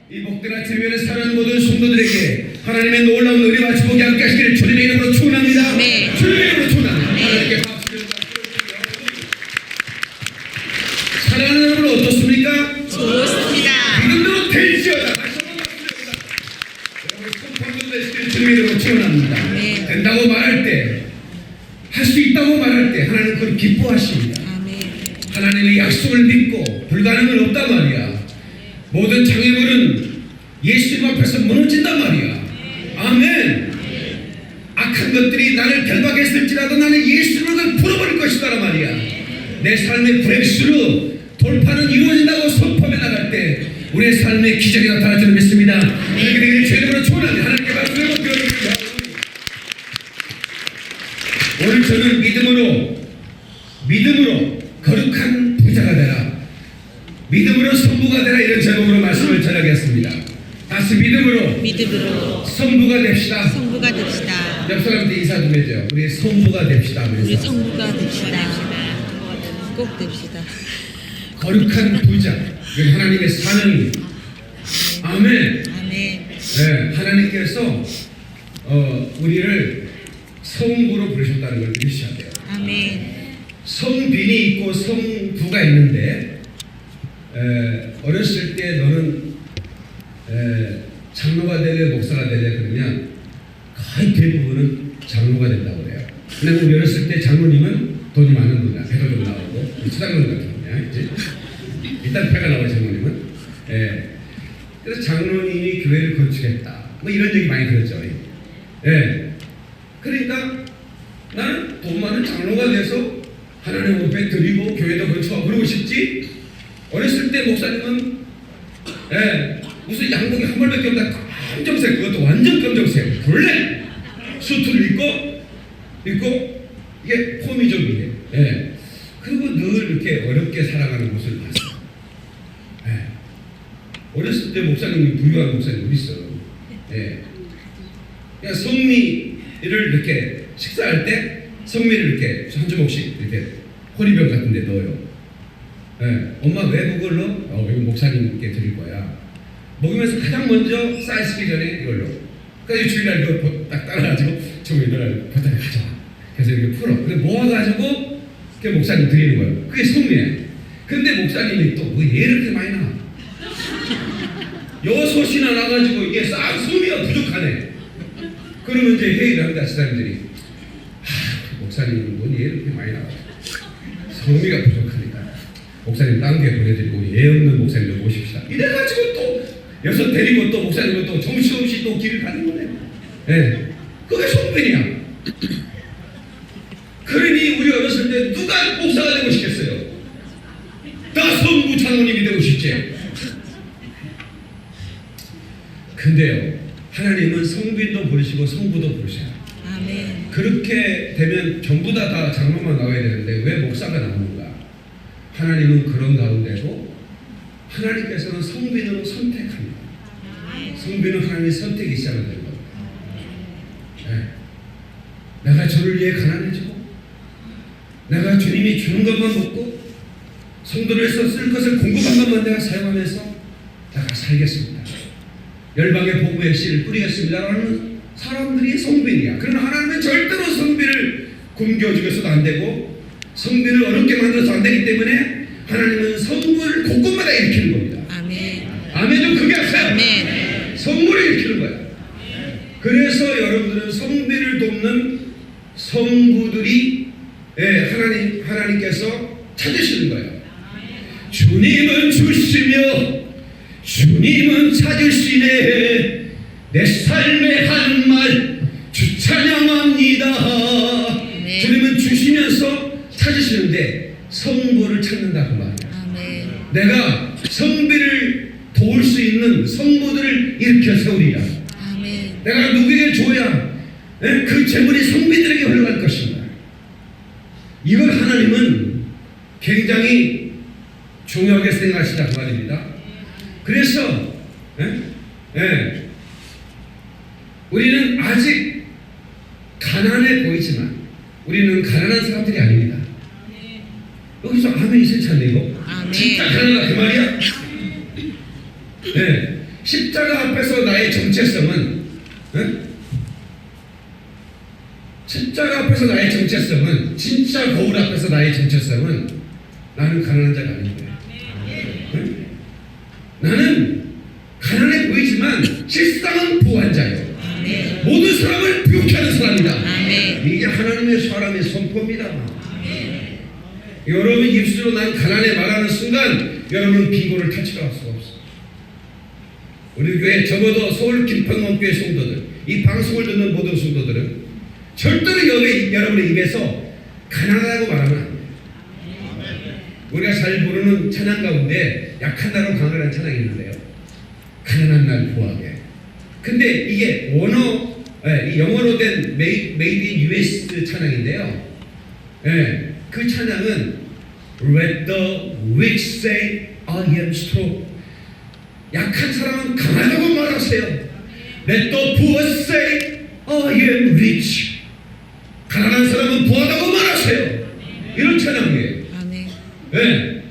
이 복된 아침 위에 사는 모든 성도들에게 하나님의 놀라운 은혜와 축복이 함께 하시기를 주님의 이름으로 축원합니다. 네. 주님의 이름으로 축원합니다. 네. 하나님께 박수를 사랑하는 여러분 어떻습니까? 좋습니다. 믿음대로 될지어다. 다시 한번 여러분 손편도 되시기를 주님의 이름으로 축원합니다. 네. 된다고 말할 때, 할 수 있다고 말할 때 하나님 그걸 기뻐하십니다. 아멘. 하나님의 약속을 믿고 불가능은 없단 말이야. 모든 장애물은 예수님 앞에서 무너진단 말이야. 아멘. 악한 것들이 나를 결박했을지라도 나는 예수님을 풀어버릴 것이다란 말이야. 내 삶의 브레이크스루 돌파는 이루어진다고 선포해 나갈 때 우리의 삶의 기적이 나타날 줄 믿습니다. 그렇게 되기를 주의 이름으로 축원합니다. 하나님께 박수를 드립니다. 오늘 저는 믿음으로 거룩한 부자가 되라, 믿음으로 성부가 되라, 이런 제목으로 말씀을 전하겠습니다. 다시 믿음으로 성부가 됩시다. 성부가 됩시다. 옆 사람한테 인사 좀 해줘요. 우리 성부가 됩시다. 우리 성부가 됩시다. 꼭 됩시다. 거룩한 부자, 하나님의 사명이. 아멘. 아멘. 네, 하나님께서 우리를 성부로 부르셨다는 걸 믿으셔야 돼요. 아멘. 성빈이 있고 성부가 있는데, 어렸을 때 너는 장로가 될래 목사가 될래 그러면 거의 대부분은 장로가 된다고 그래요. 왜냐면 우리 어렸을 때 장로님은 돈이 많은 분이야. 배가 좀 나오고 수장님 같은 분이야. 이제 일단 배가 나와요. 장로님은. 그래서 장로님이 교회를 건축했다, 뭐 이런 얘기 많이 들었죠. 그러니까 나는 돈 많은 장로가 돼서 하나님 앞에 드리고 교회도 건축하고 그러고 싶지. 어렸을 때 목사님은 무슨 양복이 한 벌밖에 없다, 검정색, 그것도 완전 검정색 블랙 수트를 입고 이게 포미족이에요. 그리고 늘 이렇게 어렵게 살아가는 모습을 봤어요. 어렸을 때 목사님이 부유한 목사님 어디 있어요? 그러니까 성미를 이렇게 식사할 때 성미를 이렇게 한 주먹씩 이렇게 호리병 같은 데 넣어요. 엄마 왜 그걸 넣어? 이거 목사님께 드릴 거야. 먹으면서 가장 먼저 쌀 쓰기 전에 이걸로. 그러니까 주일날 이거 딱 따라가지고 저기를 보따리 가져와. 그래서 이렇게 풀어. 근데 모아가지고 그 목사님 드리는 거예요. 그게 성미예요. 근데 목사님이 또 왜 이렇게 많이 나? 6이나 나가지고 이게 쌀수미가 부족하네. 그러면 이제 회의를 합니다. 사람들이. 목사님은 뭔 이렇게 많이 나가지고 성미가 부족하니까 목사님 딴 게 보내드리고 우리 애 없는 목사님을 모십시다. 이래가지고 또 6 데리고 또 목사님은 또 정신없이 또 길을 가는 거네. 그게 성빈이야. 그러니 우리 어렸을 때 누가 목사가 되고 싶겠어요? 다 성부 장로님이 되고 싶지. 근데요, 하나님은 성빈도 부르시고 성부도 부르셔요. 아멘. 그렇게 되면 전부 다 장로만 나와야 되는데 왜 목사가 나오는가? 하나님은 그런 가운데도 하나님께서는 성빈으로 선택합니다. 성빈은 하나님의 선택이 시작을 되는 겁니다. 내가 저를 위해 가난해지고 내가 주님이 주는 것만 먹고 성도를 위해서 쓸 것을 공급한 것만 내가 사용하면서 내가 살겠습니다. 열방의 복음의 씨를 뿌리겠습니다라는 사람들이 성빈이야. 그러나 하나님은 절대로 성빈을 굶겨 죽여서도 안 되고 성빈을 어렵게 만들어서 안 되기 때문에 하나님은 성부를 곳곳마다 일으키는 겁니다. 아멘. 아멘 좀 크게 하세요. 아멘. 성부를 일으키는 거야. 그래서 여러분들은 성빈을 돕는 성부들이 하나님께서 찾으시는 거예요. 주님은 주시며 주님은 찾으시네. 내 삶의 한 말 주찬양합니다. 네. 주님은 주시면서 찾으시는데 성부를 찾는다고 말이야. 아멘. 내가 성비를 도울 수 있는 성부들을 일으켜 세우리라. 아멘. 내가 누구에게 줘야 그 재물이 성비들에게 흘러갈 것인가. 이걸 하나님은 굉장히 중요하게 생각하시다 그 말입니다. 그래서 우리는 아직 가난해 보이지만 우리는 가난한 사람들이 아닙니다. 여기서 아멘이 괜찮네 이거. 아멘. 진짜 가난하다 그 말이야. 십자가 앞에서 나의 정체성은, 십자가 앞에서 나의 정체성은, 진짜 거울 앞에서 나의 정체성은 나는 가난한 자가 아닙니다. 나는 가난해 보이지만 실상은 부한 자요. 모든 사람을 부욕케 하는 사람이다. 이게 하나님의 사람의 선포입니다. 여러분 입술로 난 가난해 말하는 순간 여러분은 빈곤을 탈출할 수가 없어. 우리 교회 적어도 서울 김평원교회 성도들, 이 방송을 듣는 모든 성도들은 절대로 여러분의 입에서 가난하다고 말하면 안 돼요. 우리가 잘 부르는 찬양 가운데 약한 나로 강하라는 찬양이 있는데요. 가난한 날 부하게. 근데 이게 영어로 된 Made in US 찬양인데요. 그 찬양은 Let the weak say I am strong. 약한 사람은 강하다고 말하세요. Let the poor say I am rich. 가난한 사람은 부하다고 말하세요. 이런 찬양이에요. 네.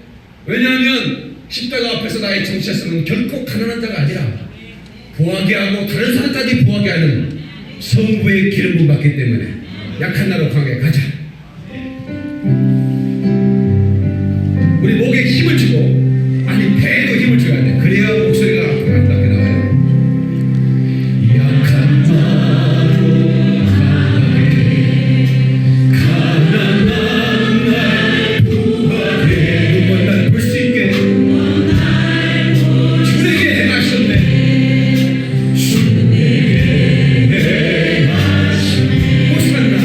왜냐하면 십자가 앞에서 나의 정체성은 결코 가난한 자가 아니라 부하게 하고 다른 사람까지 부하게 하는 성부의 기름 부음 받기 때문에 약한 나로 강하게 가자. 우리 목에 힘을 주고, 아니 배에도 힘을 줘야 돼. 그래야 목소리가 아름답게 나와요. 약한 나로 가난한 날 부하게. 누군 날 볼 수 있게 주에게 행하셨네. 주에게 행하셨네. 호산나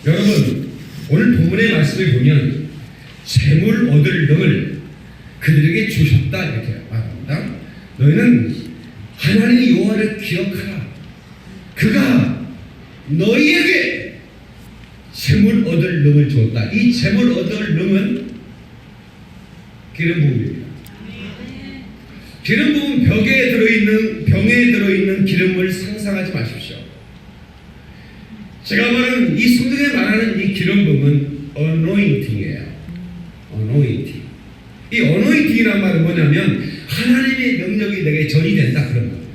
여러분, 오늘 본문의 말씀을 보면 재물 얻을 능을 그들에게 주셨다 이렇게 말합니다. 너희는 하나님의 여호와를 기억하라. 그가 너희에게 재물 얻을 능을 주었다. 이 재물 얻을 능은 기름 부음입니다. 기름 부음 병에 들어있는 기름을 상상하지 마십시오. 제가 말하는 이 성경에 말하는 이 기름 부음은 anointing이에요. anointing. 이 anointing이란 말은 뭐냐면 하나님의 능력이 내게 전이 된다 그런 겁니다.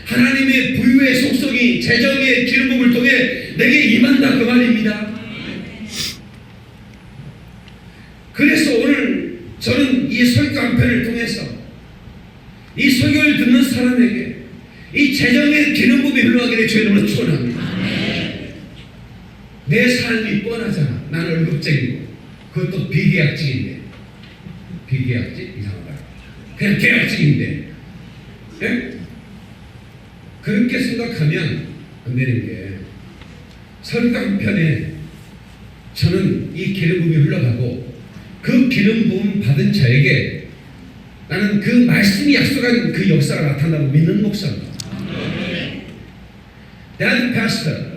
하나님의 부유의 속성이 재정의 기름 부음을 통해 내게 임한다 그 말입니다. 그래서 오늘 저는 이 설교 한 편을 통해서 이 설교를 듣는 사람에게 이 재정의 기름 부음이 흘러가기를 주의 이름으로 축원합니다. 내 삶이 뻔하잖아. 나는 월급쟁이고 그것도 비계약직인데. 비계약직? 이상하다. 그냥 계약직인데. 예? 그렇게 생각하면 안 되는 게 설교 한 편에 저는 이 기름 부음이 흘러가고 그 기름 부음 받은 자에게 나는 그 말씀이 약속한 그 역사가 나타나고 믿는 목사입니다. Dead pastor,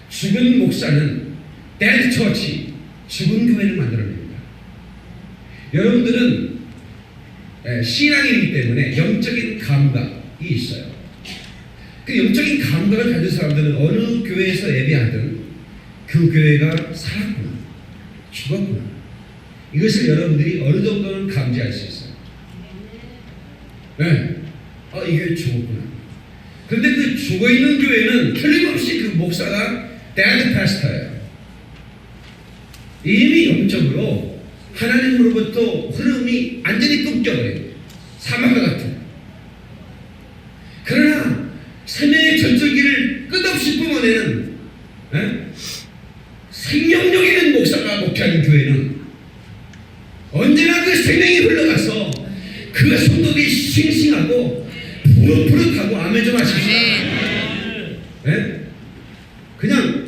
죽은 목사는 dead church, 죽은 교회를 만들어냅니다. 여러분들은 신앙이기 때문에 영적인 감각이 있어요. 그 영적인 감각을 가진 사람들은 어느 교회에서 예배하든 그 교회가 살았구나, 죽었구나, 이것을 여러분들이 어느 정도는 감지할 수 있어요. 네, 이 교회 죽었구나. 그런데 그 죽어있는 교회는 틀림없이 그 목사가 dead pastor예요. 이미 영적으로 하나님으로부터 흐름이 완전히 끊겨버려요. 사막과 같은. 그러나 생명의 전투기를 끝없이 뿜어내는 생명력 있는 목사가 목회하는 교회는 언제나 그 생명이 흘러가서 그 성도들이 싱싱하고 푸릇푸릇하고 아멘 좀 하십시오. 네? 그냥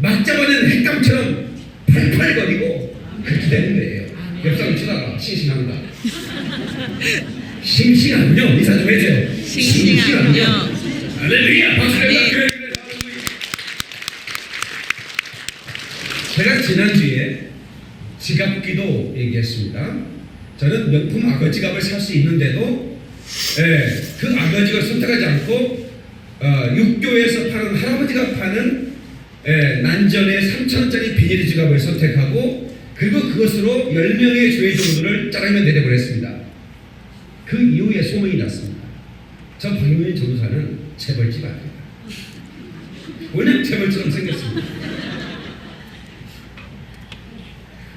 막 잡아낸 횟감처럼 팔팔거리고 그렇게 되는 거예요. 옆 사람 쳐다봐. 싱싱한가? 싱싱하군요. 인사 좀 해줘요. 싱싱하군요. 할렐루야. 박수. 제가 지난주에 지갑기도 얘기했습니다. 저는 명품 악어 지갑을 살 수 있는데도 그 악어 지갑을 선택하지 않고 육교에서 파는 할아버지가 파는 난전의 3,000원짜리 비닐 지갑을 선택하고 그리고 그것으로 10명의 교회 종들을 짜장면 대접을 했습니다. 그 이후에 소문이 났습니다. 저 박용민 전도사는 재벌집 아닙니다. 왜냐면 재벌처럼 생겼습니다.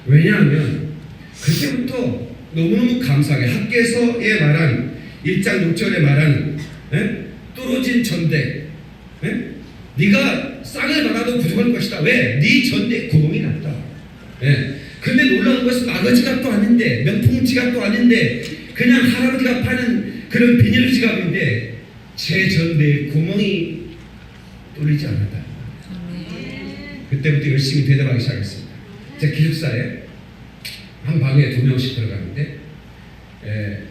왜냐하면 그때부터 너무너무 감사하게 학계서에 말한 1장 6절에 말한 뚫어진 전대 네가 쌍을 받아도 부족할 것이다. 왜? 네 전대에 구멍이 났다. 근데 놀라운 것은 악어 지갑도 아닌데 명품 지갑도 아닌데 그냥 할아버지가 파는 그런 비닐 지갑인데 제 전대에 구멍이 뚫리지 않았다. 그때부터 열심히 대답하기 시작했습니다. 제 기숙사에 한 방에 2명씩 들어가는데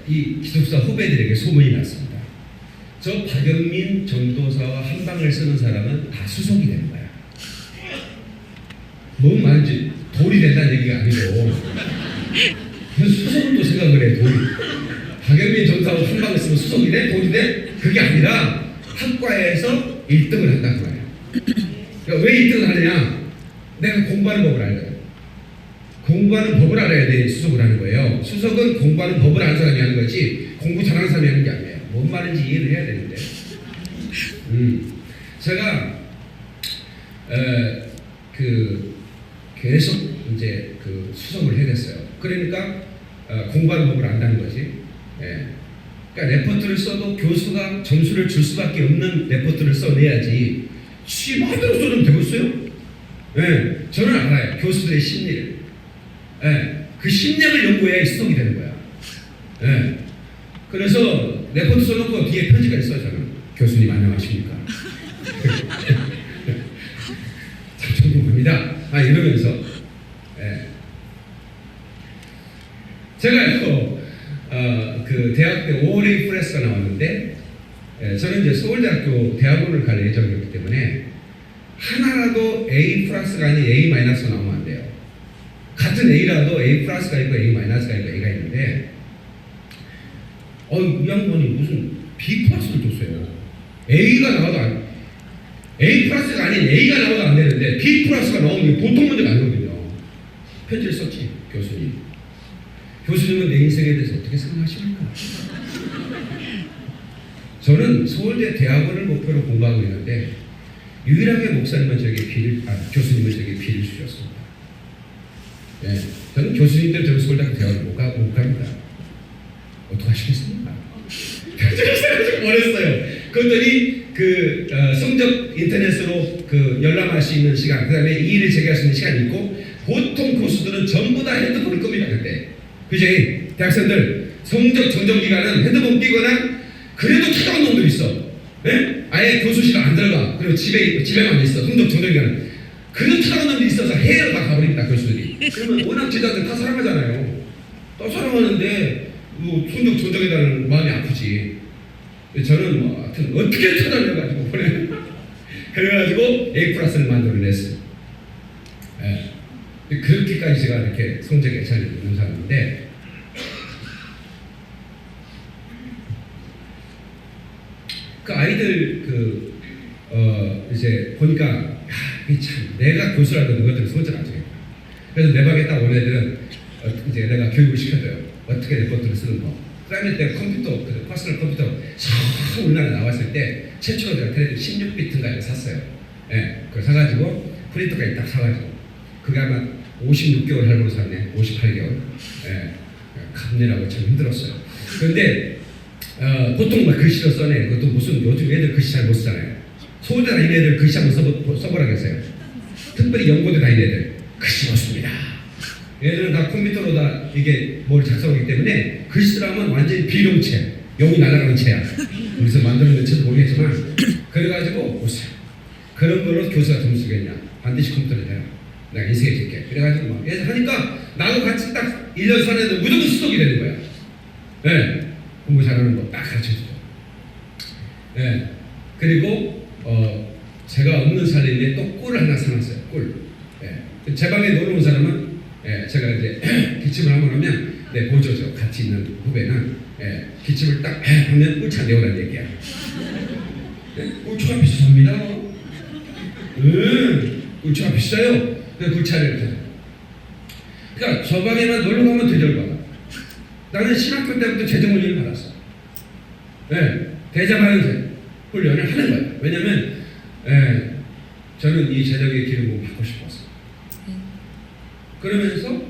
이 기숙사 후배들에게 소문이 났습니다. 저 박영민 전도사와 한 방을 쓰는 사람은 다 수석이 되는 거야. 뭔 말인지 돌이 된다는 얘기가 아니고 수석을 또 생각을 해. 돌이. 박영민 전도사와 한 방을 쓰면 수석이 돼? 돌이 돼? 그게 아니라 학과에서 1등을 한다는 거야. 그러니까 왜 1등을 하느냐? 내가 공부하는 법을 알거든. 공부하는 법을 알아야 돼 수석을 하는 거예요. 수석은 공부하는 법을 아는 사람이 하는 거지 공부 잘하는 사람이 하는 게 아니에요. 뭔 말인지 이해를 해야 되는데 제가 계속 이제 그 수석을 해냈어요. 그러니까 공부하는 법을 안다는 거지. 그러니까 레포트를 써도 교수가 점수를 줄 수밖에 없는 레포트를 써내야지 지 마음대로 써도 되겠어요? 저는 알아요. 교수들의 심리를. 그 심리학을 연구해야 수석이 되는 거야. 그래서 레포트 써놓고 뒤에 편지가 있어요. 저는 교수님 안녕하십니까? 참 존경합니다. 이러면서 제가 그 대학 때 오레이 프레스가 나왔는데 저는 이제 서울대학교 대학원을 갈 예정이었기 때문에 하나라도 A 플러스가 아닌 A 마이너스가 나오면 안 돼요. 같은 A라도 A 플러스가 있고 A 마이너스가 있고 A가 있는데 이 양반이 무슨 B 플러스를 줬어요. A가 나와도 A 플러스가 아닌 A가 나와도 안 되는데 B 플러스가 나오면 보통 문제가 아니거든요. 편지를 썼지 교수님. 교수님은 내 인생에 대해서 어떻게 생각하십니까? 저는 서울대 대학원을 목표로 공부하고 있는데 유일하게 목사님은 저에게 교수님은 저에게 비를 주셨습니다. 저는 교수님들 저는 서울대 대학을 못 갑니다. 어떻게 하시겠습니까? 편지를 써가지고 보냈어요. 그랬더니 성적 인터넷으로 열람할 수 있는 시간, 그 다음에 이의를 제기할 수 있는 시간이 있고 보통 교수들은 전부 다 핸드폰을 끕니다. 그때 그제 대학생들 성적 정정 기간은 핸드폰 끼거나 그래도 찾아온 놈들 있어. 아예 교수실 안 들어가. 그리고 집에만 있어. 성적 정정 기간은 그런 찾아온 놈들이 있어서 해외로 다 가버립니다. 교수들이. 그러면 워낙 제자들 다 사랑하잖아요. 또 사랑하는데 성적 정정해달라는 마음이 아프지. 저는 하여튼 어떻게 찾아내가지고 보내. 그래가지고 A 플러스를 만들어냈어요. 그렇게까지 제가 이렇게 성적에 잘 있는 사람인데 그 아이들 이제 보니까 이게 참 내가 교수라도 너희들 성적 안 되겠다. 그래서 내 방에 딱 온 애들은 이제 내가 교육을 시켜줘요. 어떻게 레포트를 쓰는 거. 그다음에 내가 컴퓨터, 퍼스널 컴퓨터 처음 우리나라에 나왔을 때 최초로 제가 텔레비전 16비트인가 샀어요. 그걸 사가지고 프린터까지 딱 사가지고 그게 아마 56개월 할부로 샀네. 58개월. 갚느라고 참 힘들었어요. 그런데 보통 막 글씨로 써내. 그것도 무슨 요즘 애들 글씨 잘 못 쓰잖아요. 서울대 다니는 애들 글씨 한번 써보라겠어요. 특별히 연고대 다니는 애들 글씨 못 씁니다. 얘들은 다 컴퓨터로 다 이게 뭘 작성하기 때문에 글씨 쓰라면 완전히 비룡체, 영이 날아가는 체야. 여기서 만들어낸 체도 모르겠지만 그래가지고 못 써요. 그런 걸로 교수가 점수 주겠냐. 반드시 컴퓨터를 해라. 내가 인생에 줄게. 그래가지고 막 얘들 하니까 나하고 같이 딱 1년 사는데 무조건 수석이 되는 거야. 공부 잘하는 거 딱 가르쳐주죠. 그리고 제가 없는 살림에 또 꿀을 하나 사놨어요. 꿀. 제 방에 놀러 온 사람은 제가 이제 기침을 하고 나면 보조죠. 같이 있는 후배는 기침을 딱 하면 꿀차 내오라는 얘기야. 꿀차가 비쌉니다. 꿀차가 비싸요. 그래서 꿀차를 그러니까 저 방에만 놀러 가면 되절받아. 나는 신학교 때부터 재정훈련을 받았어. 대자방에서 훈련을 하는 거예요. 왜냐면 저는 이 재정의 기름을 받고 싶었어요. 그러면서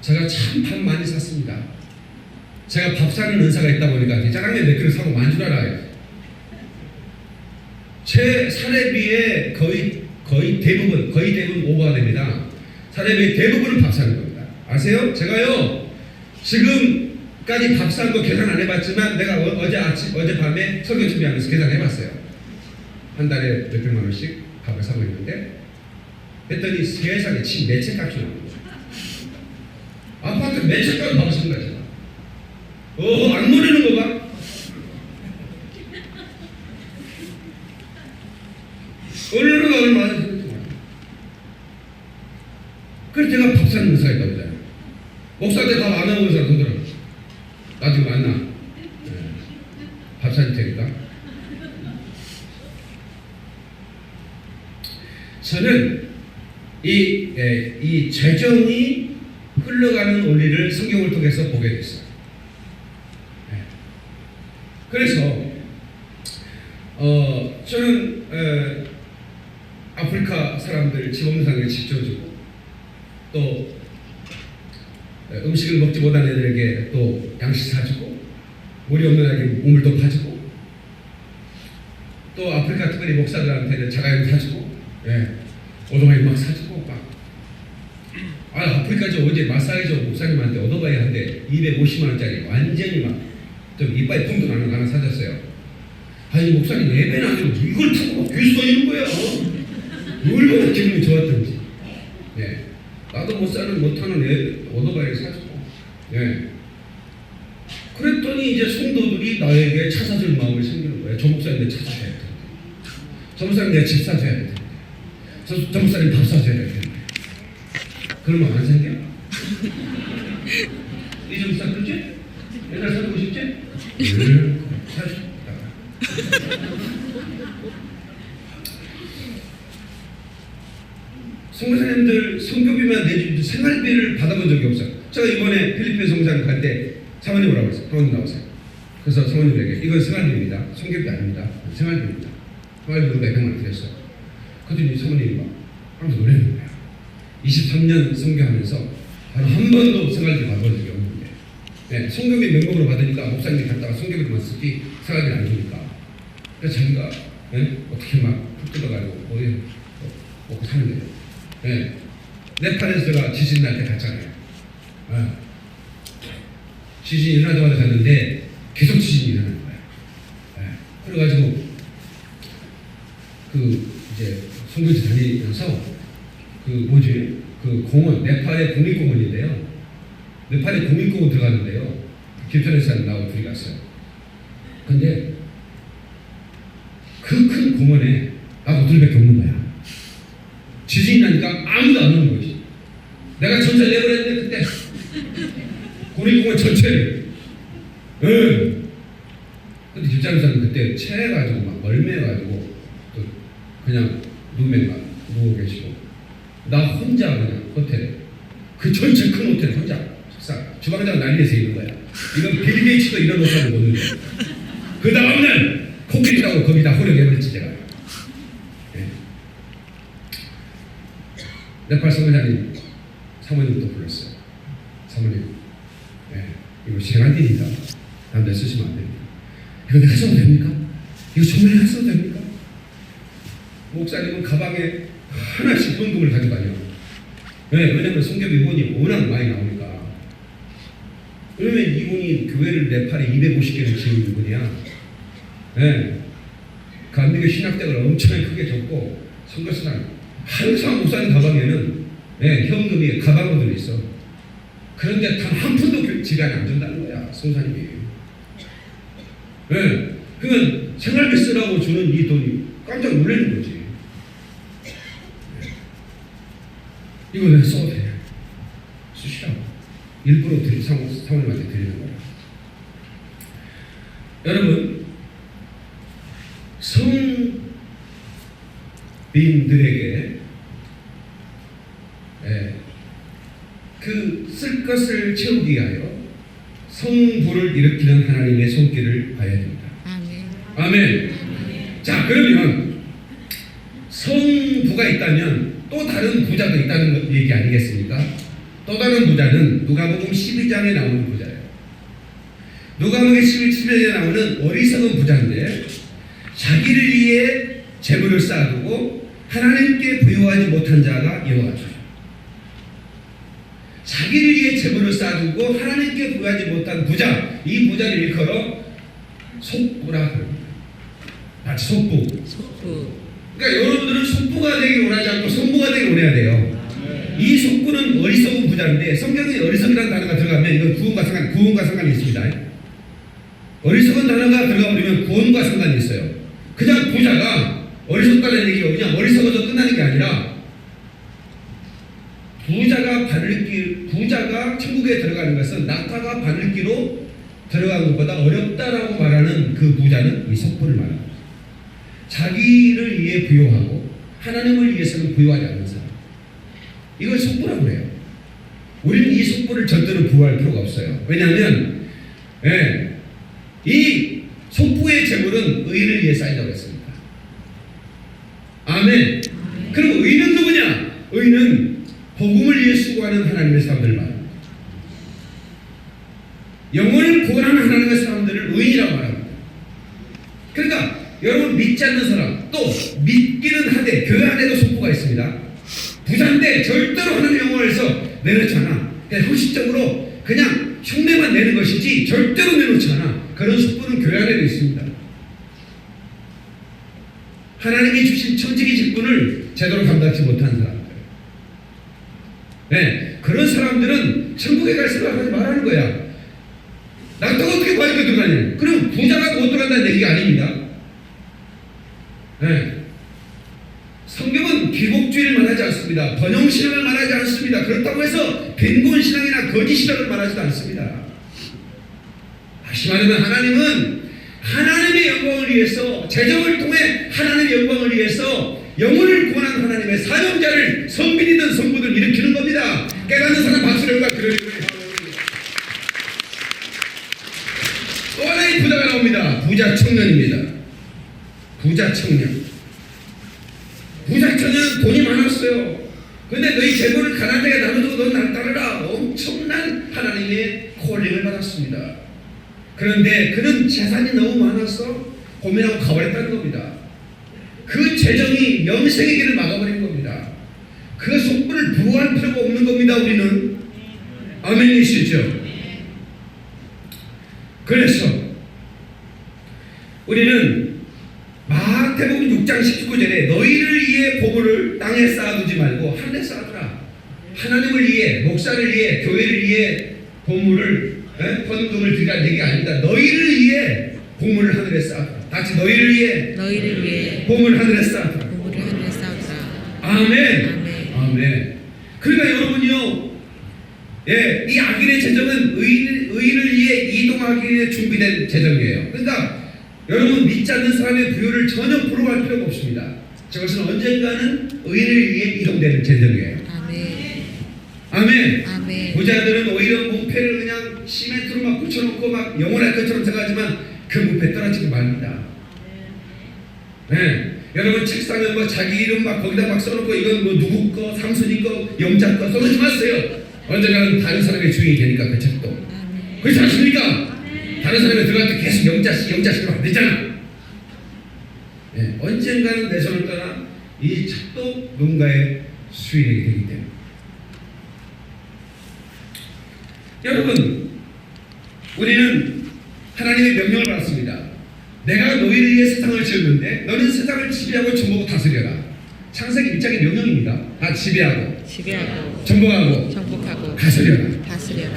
제가 참 밥 많이 샀습니다. 제가 밥 사는 은사가 있다 보니까 짜장면 몇 그릇 사고 많은 줄 알아요. 제 사례비의 거의 대부분 오버가 됩니다. 사례비의 대부분은 밥 사는 겁니다. 아세요? 제가요 지금까지 밥 산 거 계산 안 해봤지만 내가 어젯밤에 설교 준비하면서 계산해봤어요. 한 달에 몇백만 원씩 밥을 사고 있는데 했더니 세상에 집 매채 값이 나오는 거예요. 아파트 매채 값을 밥을 사는 거잖아. 안 노리는 거 봐. 얼마나 얼마나 그래서 제가 밥 사는 의사가 있다고 그러잖아요. 목사한테 밥 안 하는 사람 손들어. 나중에 만나. 밥 사줄 테니까. 저는 이 재정이 흘러가는 원리를 성경을 통해서 보게 됐어요. 그래서 저는 아프리카 사람들 집 없는 사람에게 집 지어주고 또 음식을 먹지 못한 애들에게 또 양식 사주고 물이 없는 애에게 우물도 파주고 또 아프리카 특별히 목사들한테는 자가용 사주고 오토바이 막 사주고 막 아프리카 저 어제 마사이저 목사님한테 오토바이 한 대 250만 원짜리 완전히 막 좀 이빨이 펑도 나는 거 하나 사줬어요. 아니 목사님 예배는 안 되고 이걸 타고 막 교수 다니는 거야. 얼마나 기분이 좋았던지. 나도 못 사는 못하는 오토바이를 사주고. 그랬더니 이제 성도들이 나에게 차 사줄 마음을 생기는 거예요. 저 목사님 내 차 사줘야 될 텐데. 저 목사님 내 집 사줘야 될 텐데. 저 목사님 밥 사줘야 될 텐데. 그러면 안 생겨? 이제 목사 그렇지? 옛날 사주고 싶지? 사주겠다. 성교사님들 성교비만 내주도 생활비를 받아본 적이 없어요. 제가 이번에 필리핀 성사를 갈 때 사모님 오라고 했어요. 사모님 나오세요. 그래서 사모님에게 이건 생활비입니다. 성교비 아닙니다. 생활비입니다. 생활비로 몇백만 원 드렸어요. 그랬더니 사모님이 막 하면서 노래하는 거야. 23년 성교하면서 한 번도 생활비 받아본 적이 없는데 성교비 명목으로 받으니까 목사님이 갔다가 성교비만 쓰지 생활비를 안 주니까 그래서 자기가 어떻게 막 훅 뜯어가지고 어디 먹고 사는 거예요. 네팔에서 제가 지진 날 때 갔잖아요. 지진이 일어나자마자 갔는데 계속 지진이 일어나는 거야. 그래가지고 이제 선교지 다니면서 공원, 네팔의 국립공원인데요. 네팔의 국립공원 들어갔는데요. 길편에서 나하고 둘이 갔어요. 근데 그 큰 공원에 나하고 둘밖에 없는 거야. 지진이 나니까 아무도 안 오는 거지. 내가 전체를 내버렸는데 그때 국립공원 전체를. 근데 집사람은 그때 체해가지고 막 멀매해가지고 또 그냥 룸에 막 누워 계시고 나 혼자 그냥 호텔에 그 전체 큰 호텔 혼자 주방장 난리에서 있는 거야. 이건 빌 게이츠도 이런 호텔을 못 누려. 그 다음날 코끼리라고 거기다 호령해버렸지 제가. 네팔 성교사님 사모님도 불렀어요. 사모님 이거 생활비입니다. 남들 쓰시면 안 됩니다. 이거 내가 써도 됩니까? 이거 정말 내가 써도 됩니까? 목사님은 가방에 하나씩 헌금을 가지고 다녀요. 왜냐면 성교비 후원이 워낙 많이 나오니까. 왜냐면 이분이 교회를 네팔에 250개를 지은 분이야. 그 안미교 신학대를 엄청 크게 줬고 선교사는 항상 목사님 가방에는 현금이 가방으로 들어있어. 그런데 단 한 푼도 지간이 안 준다는 거야 성사님이. 그러면 생활비 쓰라고 주는 이 돈이 깜짝 놀라는 거지. 이거 내가 써도 되냐? 쓰시라고. 일부러 사모님한테 드리는 거예요. 여러분, 성민들에게 그 쓸 것을 채우기 위하여 성부를 일으키는 하나님의 손길을 봐야 됩니다. 아멘. 자, 그러면 성부가 있다면 또 다른 부자도 있다는 얘기 아니겠습니까? 또 다른 부자는 누가복음 12장에 나오는 부자예요. 누가복음 12장에 나오는 어리석은 부자인데 자기를 위해 재물을 쌓아두고 하나님께 부여하지 못한 자가 이와 같아요. 자기를 위해 재물을 쌓아두고 하나님께 부여하지 못한 부자, 이 부자를 일컬어 속부라 그럽니다. 마치 속부. 그러니까 여러분들은 속부가 되길 원하지 않고 성부가 되길 원해야 돼요. 이 속부는 어리석은 부자인데 성경에 어리석이라는 단어가 들어가면 이건 구원과 상관이 있습니다. 어리석은 단어가 들어가 버리면 구원과 상관이 있어요. 그냥 부자가 어리석다는 얘기가 그냥 어리석어서 끝나는 게 아니라 부자가 천국에 들어가는 것은 낙타가 바늘기로 들어가는 것보다 어렵다라고 말하는 그 부자는 이 속부를 말합니다. 자기를 위해 부여하고 하나님을 위해서는 부여하지 않는 사람, 이걸 속부라고 해요. 우리는 이 속부를 절대로 부여할 필요가 없어요. 왜냐하면 이 속부의 재물은 의를 위해 쌓인다고 했습니다. 아멘. 그럼 의는 누구냐? 의는 복음을 위해 수고하는 하나님의 사람들을 말합니다. 영혼을 구원하는 하나님의 사람들을 의인이라고 말합니다. 그러니까 여러분, 믿지 않는 사람, 또 믿기는 하되 교회 안에도 속부가 있습니다. 부자인데 절대로 하나님의 영혼을 위해서 내놓지 않아. 그냥 형식적으로 그냥 흉내만 내는 것이지 절대로 내놓지 않아. 그런 속부는 교회 안에도 있습니다. 하나님이 주신 천직의 직분을 제대로 감당하지 못한 사람들, 그런 사람들은 천국에 갈 생각하지 말라는 거야. 낙타가 어떻게 바위가 들어가냐? 그럼 부자가 못 들어간다는 얘기가 아닙니다. 성경은 기복주의를 말하지 않습니다. 번영신앙을 말하지 않습니다. 그렇다고 해서 빈곤신앙이나 거짓신앙을 말하지도 않습니다. 다시 말하면 하나님은 하나님의 영광을 위해서, 재정을 통해 하나님의 영광을 위해서 영혼을 구원한 하나님의 사명자를 성민이든 성부든 일으키는 겁니다. 깨닫는 사람 박수를 그러니 또 하나의 부자가 나옵니다. 부자 청년입니다. 부자 청년은 돈이 많았어요. 근데 너희 재물을 가난한 자에게 나눠주고 넌 날 따르라. 엄청난 하나님의 콜링을 받았습니다. 그런데 그는 재산이 너무 많아서 고민하고 가버렸다는 겁니다. 그 재정이 영생의 길을 막아버린 겁니다. 그 속부를 부여할 필요가 없는 겁니다. 우리는 아멘이시죠? 그래서 우리는 마태복음 6장 19절에 너희를 위해 보물을 땅에 쌓아두지 말고 하늘에 쌓아두라. 하나님을 위해, 목사를 위해, 교회를 위해 보물을, 헌금을 드리라는 얘기가 아닙니다. 너희를 위해 보물을 하늘에 쌓아두라. 같이 너희를 위해 보물을 하늘에 쌓아두라. 아멘. 그러니까 여러분요, 이 악인의 재정은 의인을 위해 이동하기 위해 준비된 재정이에요. 그러니까 여러분, 믿지 않는 사람의 부여를 전혀 부러워할 필요가 없습니다. 저것은 언젠가는 의인을 위해 이동되는 재정이에요. 아멘. 부자들은 오히려 문패를 그냥 시멘트로 막 붙여놓고 막 영원할 것처럼 생각하지만 그 문패 떨어지고 말입니다. 여러분, 책상에 뭐 자기 이름 막 거기다 막 써놓고 이건 뭐 누구 거, 삼순이 거, 영자 거 써놓지 마세요. 언젠가는 다른 사람의 주인이 되니까 그 책도. 그렇지 않습니까? 다른 사람이 들어갈 때 계속 영자씨로 안 되잖아. 언젠가는 내 손을 떠나 이 책도 누군가의 수인에게 되기 때문에. 여러분, 우리는 하나님의 명령을 받았습니다. 내가 너희를 위해 세상을 지었는데 너는 세상을 지배하고 정복하고 다스려라. 창세기 1장의 명령입니다. 지배하고 정복하고 다스려라.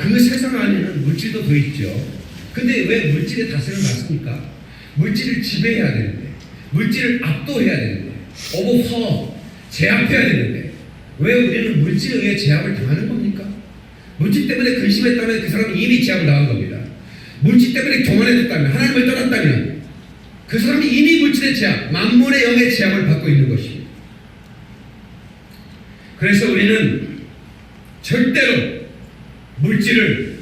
그 세상 안에는 물질도 더있죠. 근데 왜 물질에 다스림을 받습니까? 물질을 지배해야 되는데, 물질을 압도해야 되는데, 오버파워, 제압해야 되는데, 왜 우리는 물질에 의해 제약을 당하는 겁니까? 물질 때문에 근심했다면 그 사람은 이미 제약을 당한 겁니다. 물질 때문에 교만해졌다면, 하나님을 떠났다면 그 사람이 이미 물질의 제약, 만몬의 영의 제약을 받고 있는 것입니다. 그래서 우리는 절대로 물질을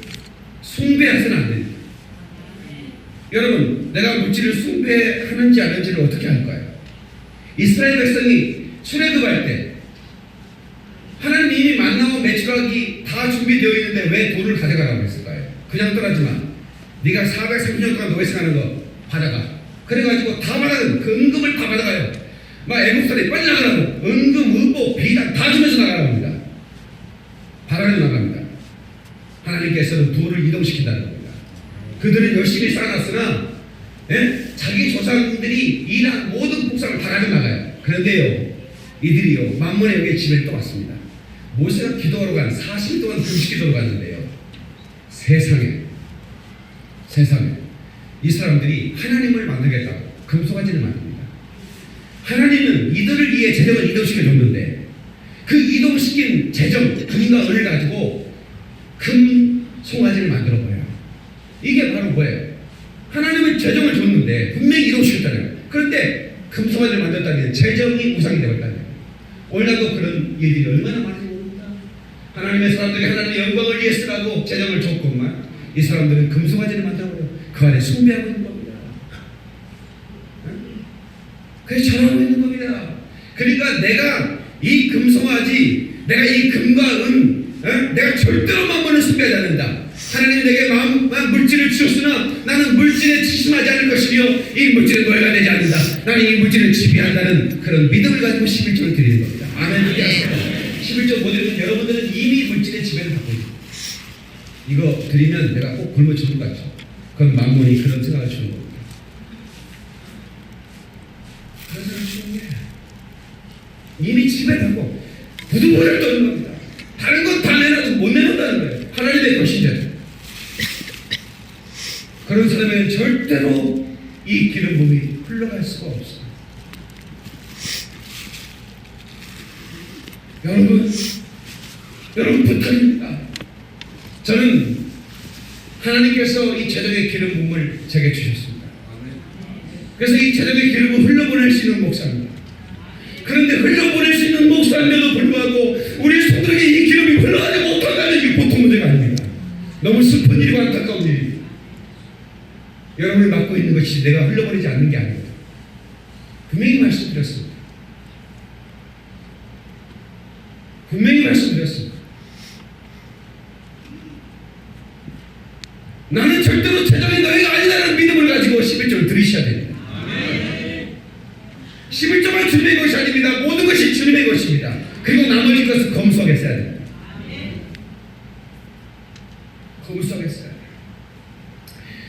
숭배해서는 안 됩니다. 여러분, 내가 물질을 숭배하는지 안 하는지를 어떻게 할까요? 이스라엘 백성이 출애굽할 때 하나님 이미 만나고 매출하기 다 준비되어 있는데 왜 돈을 가져가라고 했을까요? 그냥 떠나지 마. 네가 430년 동안 노예생하는 거 받아가. 그래가지고 다 받아가요. 그 은금을 다 받아가요. 막 애국살이 빨리 나가라고. 은금, 의복, 비단 다 주면서 나가라고 합니다. 받아가지고 나갑니다. 하나님께서는 돈을 이동시킨다는 겁니다. 그들은 열심히 쌓아놨으나 자기 조상들이 일한 모든 복상을 다 가지고 나가요. 그런데요, 이들이요 만몬의 영의 집에 또 왔습니다. 모세가 기도하러 간 40일 동안 금식 기도로 갔는데요, 세상에 이 사람들이 하나님을 만들겠다고 금송아지를 만듭니다. 하나님은 이들을 위해 재정을 이동시켜 줬는데 그 이동시킨 재정, 금과 은을 가지고 금송아지를 만들어 버려요. 이게 바로 뭐예요? 하나님은 재정을 줬는데 분명히 이동시켰잖아요. 그런데 금송아지를 만들었다는 재정이 우상이 되었다는 거예요. 오늘날도 그런 일들이 얼마나 많은지 모릅니다. 하나님의 사람들이 하나님의 영광을 위해 쓰라고 재정을 줬건만 이 사람들은 금송아지를 만들어버려요. 그 안에 숭배하고 있는 겁니다. 그래서 자랑하고 있는 겁니다. 그러니까 내가 이 금송아지, 내가 이 금과 은, 내가 절대로 만몬을 숭배하지 않는다. 하나님이 내게 물질을 주셨으나 나는 물질에 치심하지 않을 것이며 이 물질은 노예가 되지 않는다. 나는 이 물질을 지배한다는 그런 믿음을 가지고 11조를 드리는 겁니다. 아멘. 11조 못 드리면 여러분들은 이미 물질의 지배를 받고 있습니다. 이거 드리면 내가 꼭 굶어 죽을 것 같죠. 그건 만몬이 그런 생각을 주는 겁니다. 그런 생각을 주는 게 이미 지배하고 부두모를 떠는 겁니다. 다른 건 다 내놔도 못 내놓는다는 거예요. 하나님의 것인데 그런 사람에는 절대로 이 기름 부음이 흘러갈 수가 없어요. 여러분 부탁입니다. 저는 하나님께서 이 재정의 기름 부음을 제게 주셨습니다. 그래서 이 재정의 기름을 흘려보낼 수 있는 목사입니다. 그런데 흘려보낼 수 있는 목사인데도 불구하고 우리 성도에게 이 기름이 흘러가지 못한다는 게 보통 문제가 아닙니다. 너무 슬픈 일이고 안타까운 일입니다. 여러분이 맡고 있는 것이 내가 흘려보내지 않는 게 아닙니다. 분명히 말씀드렸습니다. 나는 절대로 재정의 너희가 아니라는 믿음을 가지고 11조를 들으셔야 됩니다. 11조만 주님의 것이 아닙니다. 모든 것이 주님의 것입니다. 그리고 나머지 것은 검소하게 써야 됩니다. 검소하게 써야 돼요.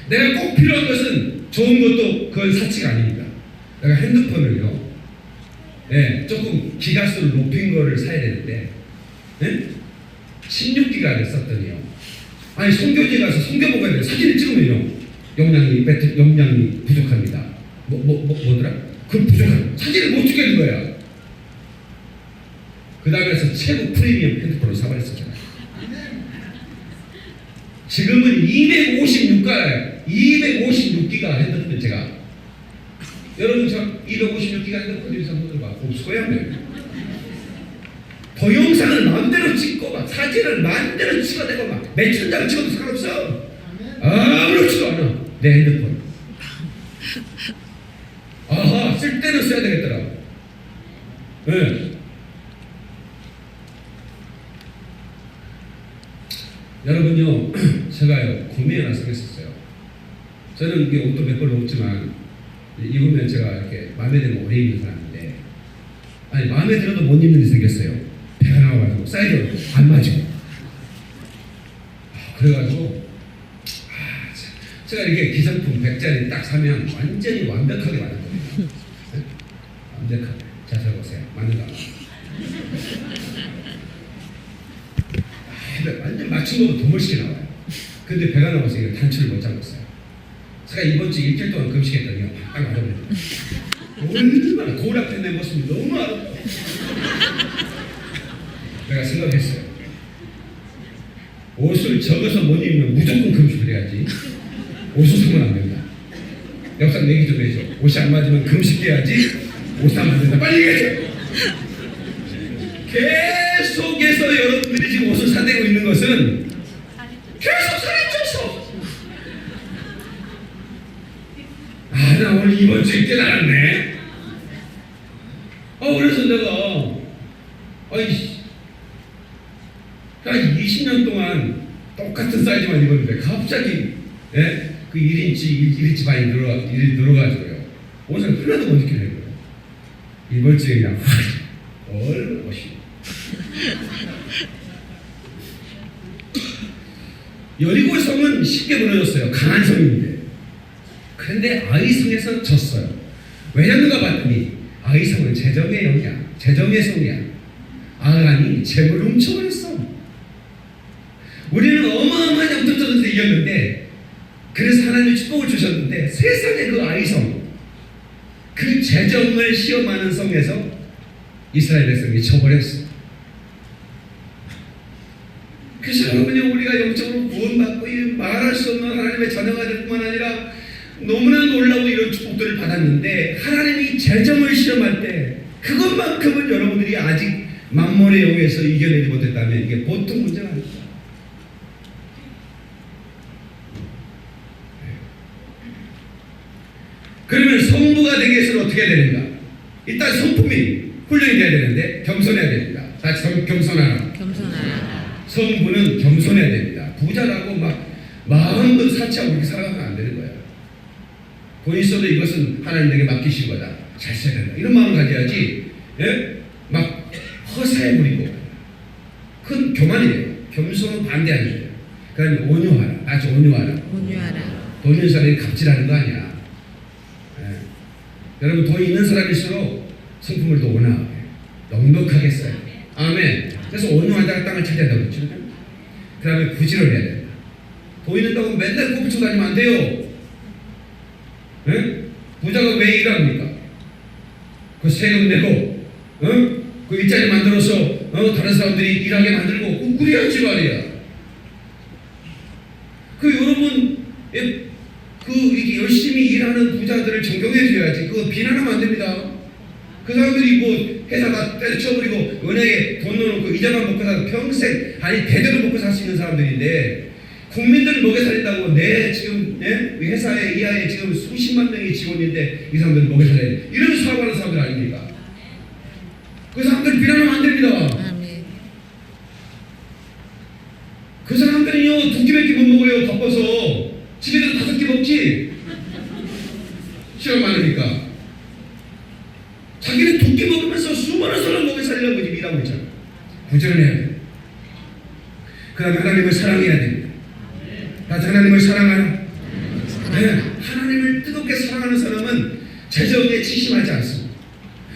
내가 꼭 필요한 것은 좋은 것도 그건 사치가 아닙니다. 내가 핸드폰을요, 조금 기가수를 높인 거를 사야 되는데 16기가를 썼더니요, 아니 선교지에 가서 선교 보고 있는데 사진을 찍으면요 용량이 부족합니다. 뭐더라? 그 부족한 사진을 못 찍겠는 거야. 그 다음에서 최고 프리미엄 핸드폰을 사버렸었잖아요. 지금은 256기가 핸드폰 제가, 여러분 저 256기가 핸드폰 이상 분들 막 없을 거야. 동영상을 마음대로 찍고 막 사진을 마음대로 찍어내고 막 몇천 장 찍어도 상관없어. 아무렇지도 않아 내 핸드폰. 아하, 쓸 때는 써야 되겠더라고. 여러분요, 제가요 구매 하나 사겠었어요. 저는 이게 옷도 몇 벌 없지만 입으면 제가 이렇게 마음에 들면 오래 입는 사람인데, 아니 마음에 들어도 못 입는 게 생겼어요. 배가 나와가지고 사이즈 안 맞고. 그래가지고 제가 이렇게 기성품 100짜리 딱 사면 완전히 완벽하게 맞는 거예요. 완벽하게. 자, 잘 보세요. 맞는가? 완전 맞춘 것보다 더 멋있게 나와요. 근데 배가 나와서 이거 단추를 못 잡았어요. 제가 이번 주 일주일 동안 금식했더니 딱 맞아버렸어요. 얼마나 거울 앞에 내 모습이 너무 아름다워. 내가 생각했어요. 옷을 적어서 못 입으면 무조건 금식해야지. 옷을 사면 안 된다. 역사 얘기 좀 해줘. 옷이 안 맞으면 금식해야지. 옷 사면 안 된다. 빨리 얘기해. 계속해서 여러분들이 지금 옷을 사대고 있는 것은 계속 살이 쪄서. 아, 나 오늘 이번 주에 깨달았네. 그래서 내가 한 20년 동안 똑같은 사이즈만 입었는데 갑자기 그 1인치 반이 늘어가지고요. 옷을 하나도 못 입게 되는 거예요. 이번 주에 그냥 얼른 옷이. 여리고 성은 쉽게 무너졌어요. 강한 성인데. 그런데 아이성에서 졌어요. 왜냐는가 봤더니 아이성은 재정의 영이야. 재정의 성이야. 아간이 재물을 훔쳐버렸어. 우리는 어마어마한 영적전에서 이겼는데, 그래서 하나님이 축복을 주셨는데 세상의 그 아이성, 그 재정을 시험하는 성에서 이스라엘 백성이 져버렸어. 그래서 여러분이 우리가 영적으로 구원받고 말할 수 없는 하나님의 자녀가 될 뿐만 아니라 너무나 놀라운 이런 축복들을 받았는데, 하나님이 재정을 시험할 때 그것만큼은 여러분들이 아직 만몬의 영에서 이겨내지 못했다면 이게 보통 문제가 아닙니다. 그러면 성부가 되기 위해서는 어떻게 해야 되는가? 일단 성품이 훈련이 돼야 되는데 겸손해야 됩니다. 다시 겸손하라. 성부는 겸손해야 됩니다. 부자라고 막 마음껏 사치하고 이렇게 살아가면 안 되는 거야. 돈 있어도 이것은 하나님에게 맡기신 거다. 잘 써야 된다. 이런 마음을 가져야지. 막 허사해 부리고 그건 교만이에요. 겸손은 반대하는 거예요. 그러면 온유하라. 아주 온유하라. 돈 있는 사람이 갑질하는 거 아니야. 여러분, 돈이 있는 사람일수록 성품을 더 온화하게 넉넉하게 써요. 아멘. 그래서 온유하다가 땅을 찾아야 되고 그렇죠. 그 다음에 부지런히 해야 된다. 돈 있는다고 맨날 꼬부쳐 다니면 안 돼요. 부자가 왜 일합니까? 그 세금 내고 그 일자리 만들어서 다른 사람들이 일하게 만들고 그래야지 말이야. 여러분 이게 열심히 일하는 부자들을 존경해 줘야지. 그거 비난하면 안 됩니다. 그 사람들이 뭐 회사 다 때려쳐버리고 은행에 돈 넣어놓고 이자만 먹고 살고 평생 대대로 먹고 살 수 있는 사람들인데, 국민들을 먹여 살린다고 지금 회사에 이하에 지금 수십만 명의 직원인데 이 사람들을 먹여 살려야 돼. 이런 사업하는 사람들 아닙니까? 그 사람들 비난하면 안 됩니다. 그 사람들은요 2끼밖에 못 먹어요. 바빠서. 집에도 5끼 먹지. 시간 많으니까. 자기는 2끼 먹으면서 수많은 사람 먹여 살리려고 지금 일하고 있잖아. 부지런해야 돼. 그 다음에 하나님을 사랑해야 됩니다. 다시 하나님을 사랑하라. 하나님을 뜨겁게 사랑하는 사람은 재정에 치심하지 않습니다.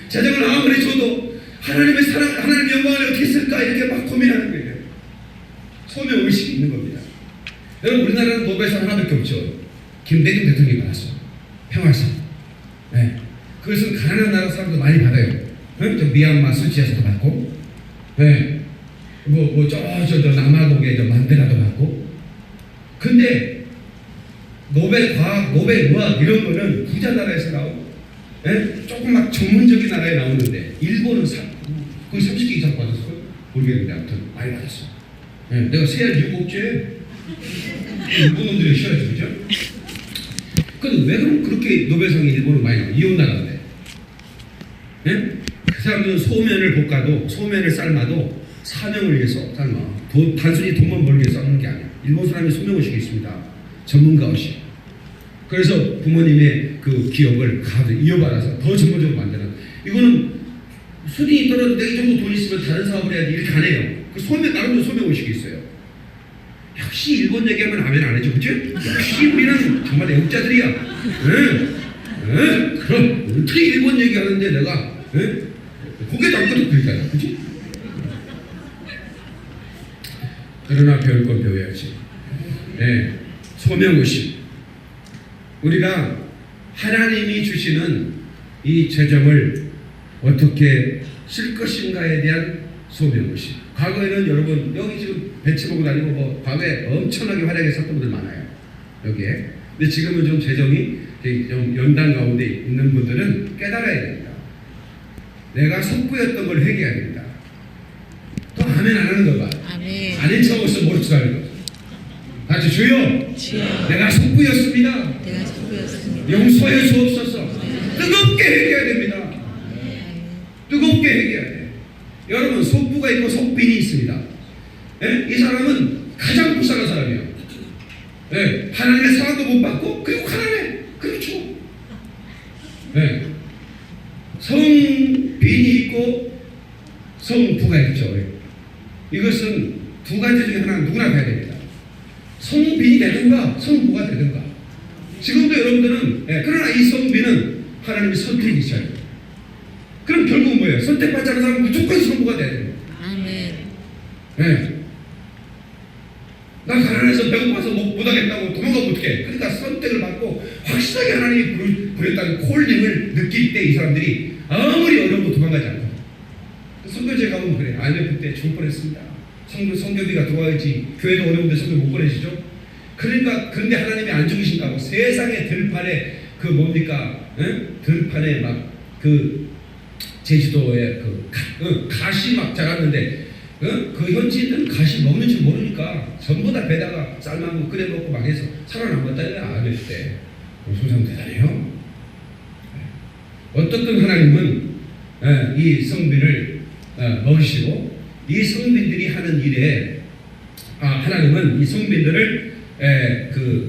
재정을 아무리 줘도 하나님의 사랑, 하나님의 영광을 어떻게 쓸까 이렇게 막 고민하는 거예요. 소명 의식이 있는 겁니다. 여러분, 우리나라는 노벨상 하나밖에 없죠. 김대중 대통령이 받았어. 평화상. 그것은 가난한 나라 사람도 많이 받아요. 저 미얀마 수지에서도 받고, 저 남아공의 저 만델라도 받고. 근데 노벨 과학, 노벨 의학 이런 거는 부자 나라에서 나오고, 조금 막 전문적인 나라에 나오는데 일본은 거의 30개 이상 받았어요. 모르겠는데 아무튼 많이 받았어. 내가 세알 7억째 일본 놈들이 쉬어야지, 그죠? 근데 왜 그럼 그렇게 노벨상이 일본은 많이 나와? 이웃 나라인데. 그 사람들은 소면을 볶아도, 소면을 삶아도 사명을 위해서 삶아. 단순히 돈만 벌기 위해서 삶는 게 아니야. 일본 사람이 소명의식이 있습니다. 전문가 의식. 그래서 부모님의 그 기업을 이어받아서 더 전문적으로 만드는. 이거는 수준이 떨어져도 이 정도 돈 있으면 다른 사업을 해야지 이렇게 안 해요. 나름대로 소명의식이 있어요. 역시 일본 얘기하면 아멘 안 해줘, 그치? 역시 우리는 정말 애국자들이야. 그럼 어떻게 일본 얘기하는데 내가 고개도 안 끄덕 그러잖아, 그치? 그러나 배울 건 배워야지. 소명의식. 우리가 하나님이 주시는 이 재정을 어떻게 쓸 것인가에 대한 소명시. 과거에는 여러분 여기 지금 배치 보고 다니고 뭐 과거에 엄청나게 활약에 섰던 분들 많아요. 여기에. 근데 지금은 좀 재정이 좀 연단 가운데 있는 분들은 깨달아야 됩니다. 내가 속구였던 걸 회개해야 됩니다. 또 아멘 안 하는 거 봐. 아멘. 아닌 척하고서 모른 척 하는 거. 같이 주여. 주여. 내가 속구였습니다. 내가 속구였습니다. 용서해 주옵소서. 뜨겁게 회개해야 됩니다. 뜨겁게 회개해야 돼. 여러분 속부가 있고 속빈이 있습니다. 예? 이 사람은 가장 불쌍한 사람이에요. 예? 하나님의 사랑도 못 받고 그리고 가난해. 그리고 죽어. 예? 성빈이 있고 성부가 있죠. 이것은 두 가지 중에 하나 누구나 가야 됩니다. 성빈이 되든가 성부가 되든가. 지금도 여러분들은 그러나 이 성빈은 하나님의 선택이 있어야 돼요. 그럼 결국은 뭐예요? 선택받지 않은 사람은 무조건 성부가 돼야 돼요. 아멘. 나 가난해서 배고파서 못하겠다고 도망가면 어떡해. 그러니까 선택을 받고 확실하게 하나님이 부렸다는 콜링을 느낄 때 이 사람들이 아무리 어려워도 도망가지 않거든요. 선교제 가면 그래. IMF 때 죽을 뻔했습니다. 선교비가 들어와야지. 교회도 어려운데 선교 못 보내시죠? 그러니까 그런데 하나님이 안 죽이신다고 세상의 들판에 그 뭡니까? 들판에 막 그 제주도에 가시 막 자랐는데 그 현지인들은 가시 먹는 줄 모르니까 전부 다 배다가 삶아먹고 끓여 먹고 막 해서 살아남았다는 아들 때 무슨 사람 대단해요. 어떻든 하나님은 이 성빈을 먹이시고 이 성빈들이 하는 일에 하나님은 이 성빈들을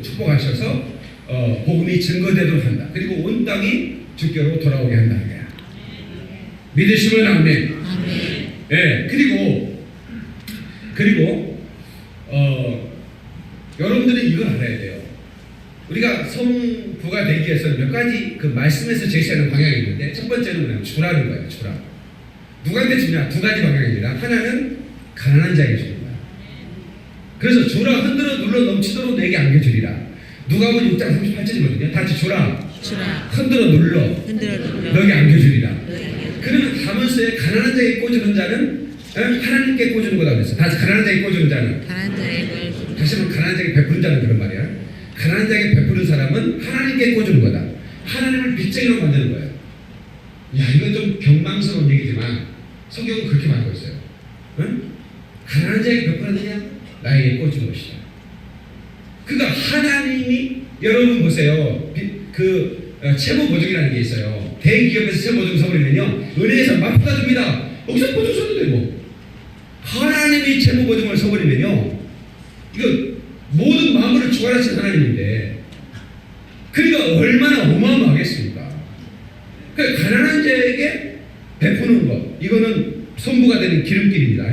축복하셔서 복음이 증거되도록 한다. 그리고 온 땅이 주께로 돌아오게 한다. 믿으시면 아멘. 아멘. 그리고 여러분들은 이걸 알아야 돼요. 우리가 성부가 되기 위해서 몇 가지 그 말씀에서 제시하는 방향이 있는데 첫 번째는 뭐냐면 주라는 거예요. 주라. 누구한테 주냐? 두 가지 방향입니다. 하나는 가난한 자에게 주는 거야. 그래서 주라 흔들어 눌러 넘치도록 내게 안겨주리라. 누가복음 6장 38절이거든요. 다시 주라. 주라. 흔들어 눌러. 흔들어 눌러. 너에게 안겨주리라. 너에게. 그러면 가문서에 가난한 자에게 꽂주는 자는 하나님께 꽂주는 거다 그랬어. 다시 가난한 자에게 꽂주는 자는 가난한 자에게. 다시 한번 가난한 자에게 베푸는 자는 그런 말이야. 가난한 자에게 베푸는 사람은 하나님께 꽂주는 거다. 하나님을 빚쟁이로 만드는 거예요. 야, 이건 좀 경망스러운 얘기지만 성경은 그렇게 말하고 있어요. 응? 가난한 자에게 베푸느냐? 나에게 꽂주는 것이다. 그러니까 하나님이 여러분 보세요. 채무 보증이라는 게 있어요. 대기업에서 채무 보증 서버리면요 은행에서 막 받아줍니다. 여기서 보증 써도 되고 하나님이 채무 보증을 서버리면요 이거 모든 만물을 주관하신 하나님인데 그러니까 얼마나 어마어마하겠습니까? 그러니까 가난한 자에게 베푸는 것 이거는 성부가 되는 기름길입니다.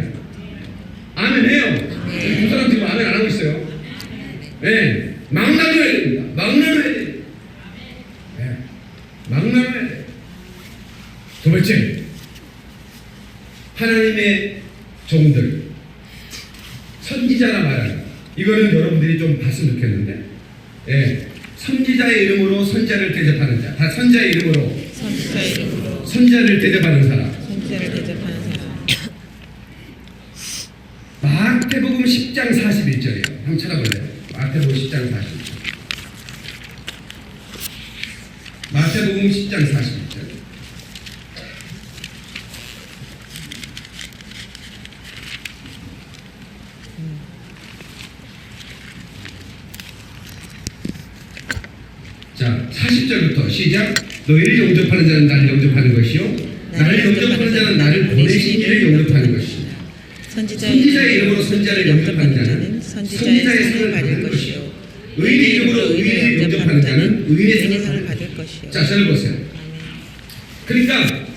아멘 해요. 두 사람 지금 아멘 안 하고 있어요. 네, 막 나눠야 됩니다. 막 나눠야 돼요. 네, 막 나눠야 돼요. 두 번째, 하나님의 종들, 선지자라 말하는 이거는 여러분들이 좀 봤으면 좋겠는데, 예, 선지자의 이름으로 선자를 대접하는 자, 다 선자의 이름으로 선지자의 이름으로 선자를 대접하는 사람. 선지자를 대접하는 사람. 마태복음 10장 41절이에요. 한번 찾아볼래요? 마태복음 10장 41절. 마태복음 10장 41절. 자, 40절부터 시작. 너희를 영접하는 자는 나를 영접하는 것이요 나를 영접하는 자는 나를 보내신 이를 영접하는 것이요 선지자의 이름으로 선지자를 영접하는 자는 선지자의 상을 받을 것이요 의인의 이름으로 의인을 영접하는 자는 의인의 상을 받을 것이요. 자, 저를 보세요. 그러니까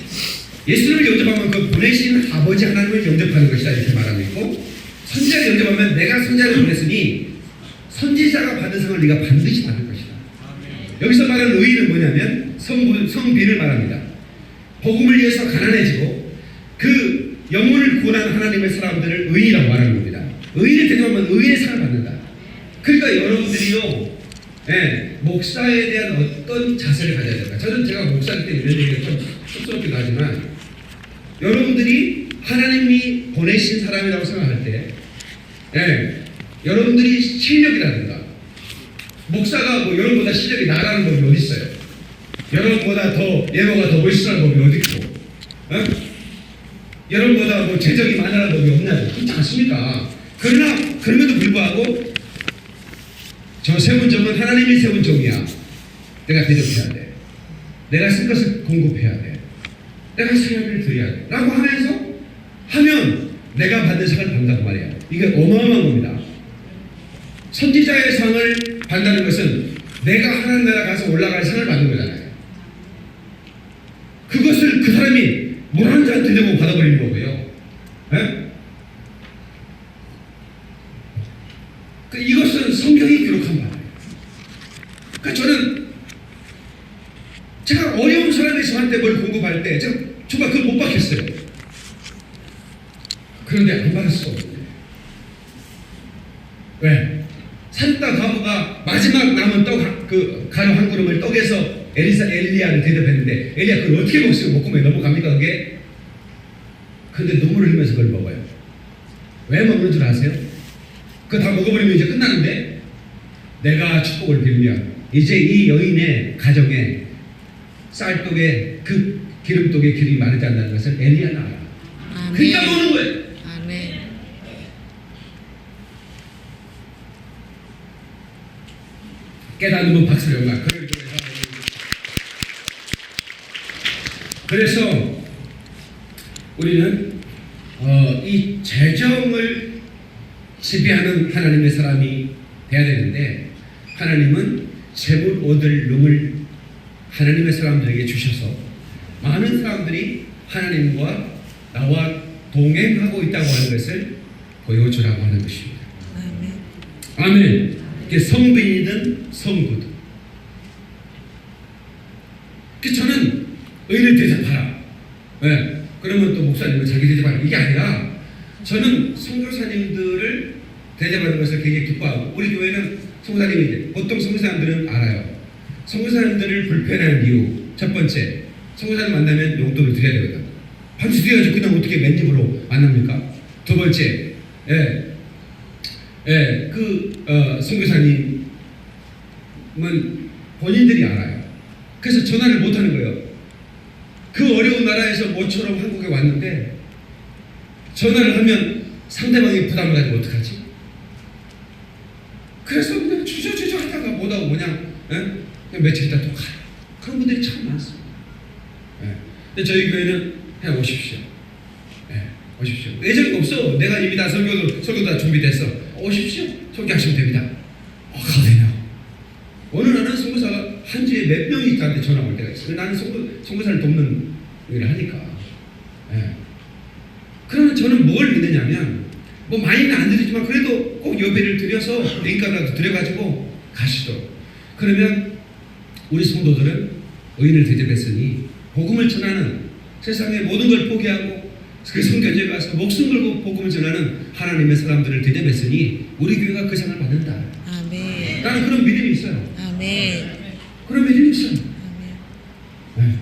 예수님을 영접하면 그 보내신 아버지 하나님을 영접하는 것이다 이렇게 말하고 있고 선지자를 영접하면 내가 선지자를 보냈으니 선지자가 받은 상을 네가 반드시 받을 것이다. 여기서 말하는 의인은 뭐냐면 성빈을 말합니다. 복음을 위해서 가난해지고 그 영혼을 구원하는 하나님의 사람들을 의인이라고 말하는 겁니다. 의인을 대접하면 의인의 상을 받는다. 그러니까 여러분들이요, 목사에 대한 어떤 자세를 가져야 될까? 저는 제가 목사일 때 이런 얘기가 좀 쑥스럽기도 하지만 여러분들이 하나님이 보내신 사람이라고 생각할 때, 여러분들이 실력이라든가 목사가 뭐 여러분보다 실력이 나가는 법이 어디 있어요? 여러분보다 더 예모가 더 멋있는 법이 어디 있고, 여러분보다 뭐 재적이 많은 법이 없나요? 그렇지 않습니까? 그러나 그럼에도 불구하고 저 세운 종은 하나님이 세운 종이야. 내가 대접해야 돼. 내가 쓸 것을 공급해야 돼. 내가 사역을 드려야 돼. 라고 하면 내가 받는 상을 받는다고 말이야. 이게 어마어마한 겁니다. 선지자의 상을 받는다는 것은 내가 하나님 나라 가서 올라갈 상을 받는 거잖아요. 그것을 그 사람이 물 한 잔 들려고 받아버리는 거고요. 이것은 성경이 기록한 바예요. 그러니까 저는 제가 어려운 사람이 저한테 뭘 공급할 때 제가 정말 그걸 못 받겠어요. 그런데 안 받을 수가 없는데. 왜? 산타 가부가 마지막 남은 그 가루 한 그릇을 떡에서 엘리야를 대접했는데 엘리야 그걸 어떻게 먹어요? 먹고 넘어갑니까 그게? 근데 눈물을 흘리면서 그걸 먹어요. 왜 먹는 줄 아세요? 그거 다 먹어버리면 이제 끝나는데 내가 축복을 빌면 이제 이 여인의 가정에 쌀떡에 그 기름떡에 기름이 마르지 않는다는 것을 엘리야는 알아. 그러니까 먹는 거예요. 아멘. 깨닫는 박수를 영광. 그래서 우리는 이 재정을 지배하는 하나님의 사람이 돼야 되는데 하나님은 재물 얻을 능을 하나님의 사람들에게 주셔서 많은 사람들이 하나님과 나와 동행하고 있다고 하는 것을 보여주라고 하는 것입니다. 아멘. 아멘. 이게 성빈이든 성부든. 저는 의를 대접하라. 네. 그러면 또 목사님은 자기 대접하라. 이게 아니라 저는 선교사님들을 대접하는 것을 굉장히 기뻐하고 우리 교회는 선교사님이 보통 선교사님들은 알아요. 선교사님들을 불편한 이유 첫 번째 선교사님 만나면 용돈을 드려야 되거든. 반드시 드려야지. 그냥 어떻게 맨입으로 만납니까? 두 번째 선교사님은 본인들이 알아요. 그래서 전화를 못하는 거예요. 그 어려운 나라에서 모처럼 한국에 왔는데 전화를 하면 상대방이 부담을 가지고 어떡하지? 그래서 그냥 주저주저 하다가 못하고 그냥 며칠 있다 또 가요. 그런 분들이 참 많습니다. 근데 저희 교회는 오십시오. 오십시오. 예정이 없어. 내가 이미 다 설교도 다 준비됐어. 오십시오. 설교하시면 됩니다. 가도 되냐? 어느 날은 선교사가 한 주에 몇 명이 저한테 전화 올 때가 있어요. 나는 선교사를 돕는 일을 하니까. 그러면 저는 뭘 믿느냐면 뭐 많이는 안 드리지만 그래도 꼭 여배를 드려서 인감이라도 드려가지고 가시도록. 그러면 우리 성도들은 의인을 대접했으니 복음을 전하는 세상의 모든 걸 포기하고 그 성교지에 가서 목숨 걸고 복음을 전하는 하나님의 사람들을 대접했으니 우리 교회가 그 상을 받는다. 아멘. 나는 그런 믿음이 있어요. 아멘. 그런 믿음이 있어요. 아멘.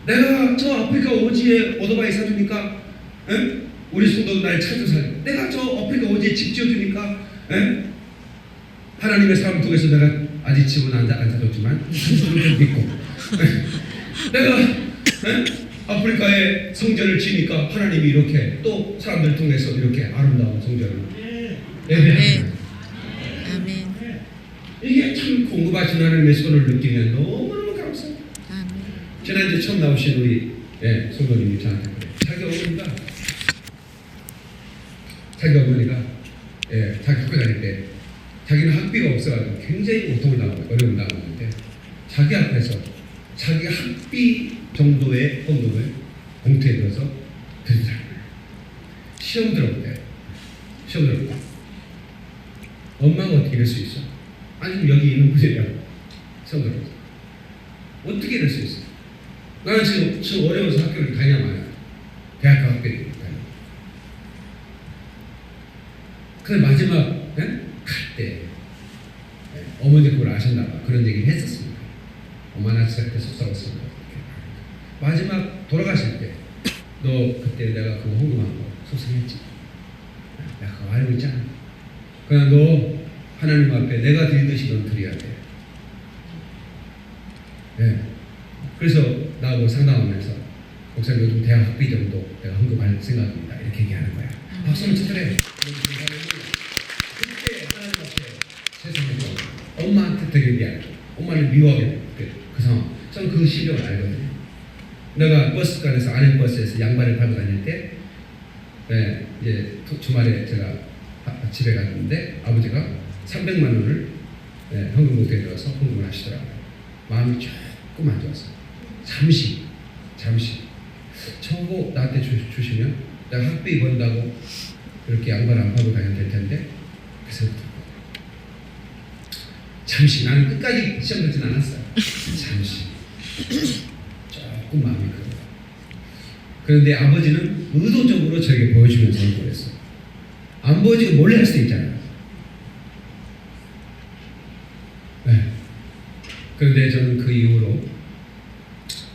내가 저 아프리카 오지에 오토바이 사주니까 우리 성도도 날 찾아서 내가 저 아프리카 오지에 집 지어주니까 하나님의 사람 통해서 내가 아직 집은 안 사줬지만 좀 믿고 내가 아프리카에 성전을 지니까 하나님이 이렇게 또 사람들을 통해서 이렇게 아름다운 성전을 예배합니다. 아멘. 이게 참 공급하신 하나님의 손을 느끼면 너무너무 감사해요. 아멘. 지난주 처음 나오신 우리 성도님이 저한테 그래요. 자기 어머니가 자기 학교 다닐 때 자기는 학비가 없어가지고 굉장히 고통을 당하고 어려움을 당하는데 자기 앞에서 자기 학비 정도의 헌금을 봉투에 넣어서 드린 사람이에요. 시험 들어볼 때 엄마가 어떻게 이럴 수 있어? 아니 여기 있는 분이야. 시험 들어볼 때 어떻게 이럴 수 있어? 나는 지금 어려워서 학교를 다녀 마요. 대학교 학교니까. 그 마지막 갈 때 어머니 그걸 아셨나 봐. 그런 얘기를 했었습니다. 엄마 나 진짜 그때 속상했습니다. 마지막 돌아가실 때 너 그때 내가 그거 헌금한 거 속상했지? 내가 그거 알고 있잖아. 그냥 너 하나님 앞에 내가 드리듯이 넌 드려야 돼. 네. 그래서 나하고 상담하면서 목사님 요즘 대학 학비 정도 내가 헌금할 생각입니다. 이렇게 얘기하는 거야. 박수를 쳐드려요. 그때 하나님 앞에 세상에서 엄마한테 되게 미안해. 엄마를 미워하게 그 상황. 저는 그 시력을 알거든요. 내가 버스간에서 안행 버스에서 양반을 팔고 다닐 때, 네, 이제 주말에 제가 집에 갔는데 아버지가 300만 원을 네, 헌금 봉투에 넣어서 헌금을 하시더라고요. 마음이 조금 안 좋았어요. 잠시 저거 나한테 주시면 내가 학비 번다고 그렇게 양반 안 팔고 다녀도 될 텐데 그래서 잠시 나는 끝까지 시험 듣진 않았어요. 잠시 조금 마음이 그래요. 그런데 아버지는 의도적으로 저에게 보여주면서 그랬어요. 안 보여주고 몰래 할 수도 있잖아요. 네. 그런데 저는 그 이후로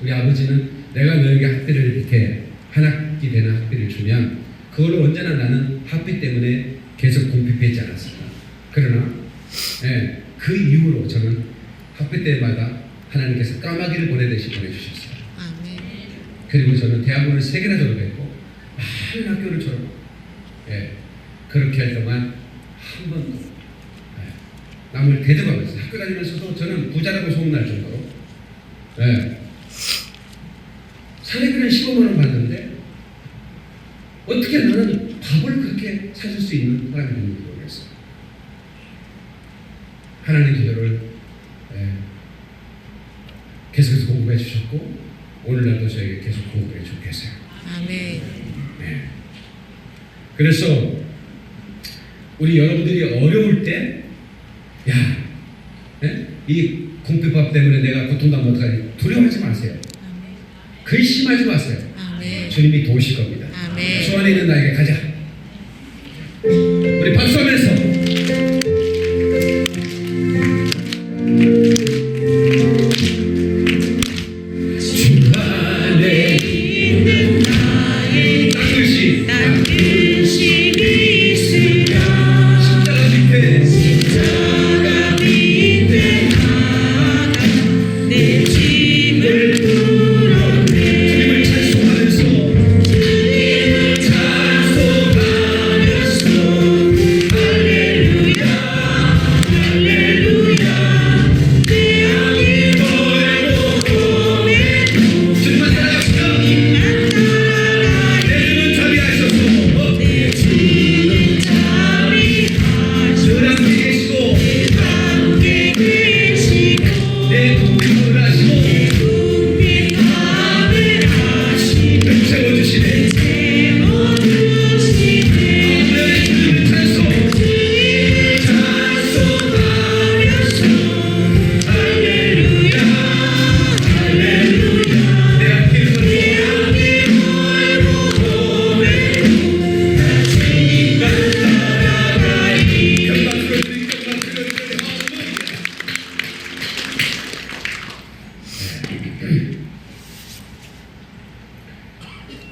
우리 아버지는 내가 너에게 학비를 이렇게 한 학기 되는 학비를 주면 그걸로 언제나 나는 학비 때문에 계속 궁핍했지 않았을까. 그러나 네, 그 이후로 저는 학비 때마다 하나님께서 까마귀를 보내듯이 보내주셨어요. 아멘. 그리고 저는 대학원을 3개나 졸업했고 많은 학교를 졸업하고 예, 그렇게 할 동안 한 번도 남을 대접하면서 학교 다니면서도 저는 부자라고 소문날 정도로 예, 사례비는 15만 원 받는데 어떻게 나는 밥을 그렇게 사줄 수 있는 사람이 되는지 모르겠어요. 하나님 저를 예, 계속해서 공급해 주셨고 오늘날도 저에게 계속 공급해 주고 계세요. 아멘. 네. 그래서 우리 여러분들이 어려울 때, 야, 네? 이 궁핍밥 때문에 내가 고통당하면 어떡하니? 두려워하지 마세요. 아멘. 근심하지 마세요. 아멘. 주님이 도우실 겁니다. 아멘. 주 안에 있는 나에게 가자. 우리 박수하면서.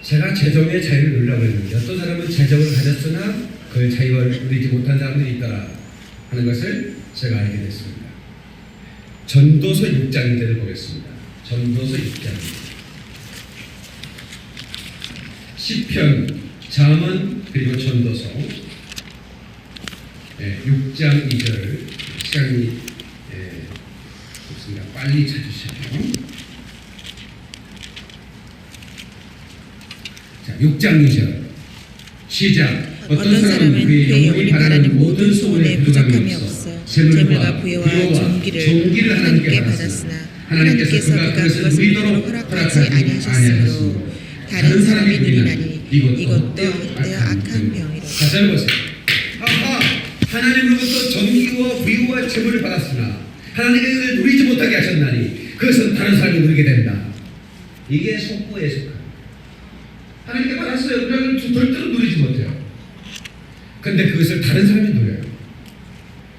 제가 재정의 자유를 누리라고 했는데 어떤 사람은 재정을 가졌으나 그 자유를 누리지 못한 사람들이 있더라 하는 것을 제가 알게 됐습니다. 전도서 6장인데를 보겠습니다. 전도서 6장 시편, 잠언 그리고 전도서 6장 2절 시간이 없습니다. 빨리 찾으시죠. 자, 6장 2절 시작. 어떤 사람은 그의 영혼이 바라는 모든 소원에 부족함이 없어 재물과 부여와 존귀를 하나님께 받았으나 하나님께서 그가 그것을 누리도록 허락하지 아니하셨으므로 다른 사람이 누리나니 이것도 헛되어 악한 병이로다. 다시 해보세요. 아하, 하나님으로부터 존귀와 부유와 재물을 받았으나 하나님께 그를 누리지 못하게 하셨나니 그것은 다른 사람이 누리게 된다. 이게 속보에 속합니다. 하나님께 받았어요. 그러면 절대로 누리지 못해요. 그런데 그것을 다른 사람이 누려요.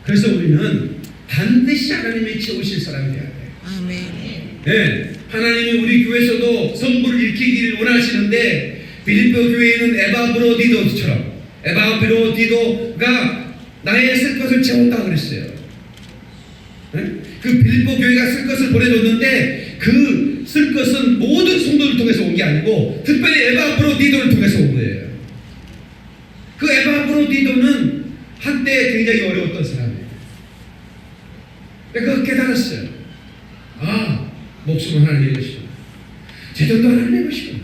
그래서 우리는 반드시 하나님이 채우실 사람이 되어야 돼요. 아멘. 네, 하나님이 우리 교회에서도 성부를 일으키기를 원하시는데 빌립보 교회에는 에바브로디도처럼 에바브로디도가 나의 쓸 것을 채운다 그랬어요. 그 빌립보 교회가 쓸 것을 보내줬는데 그 쓸 것은 모든 성도를 통해서 온 게 아니고 특별히 에바브로디도를 통해서 온 거예요. 그 에바브로디도는 한때 굉장히 어려웠던 사람이에요. 그걸 깨달았어요. 아, 목숨은 하나님의 것이구나. 재정도 하나님의 것이구나.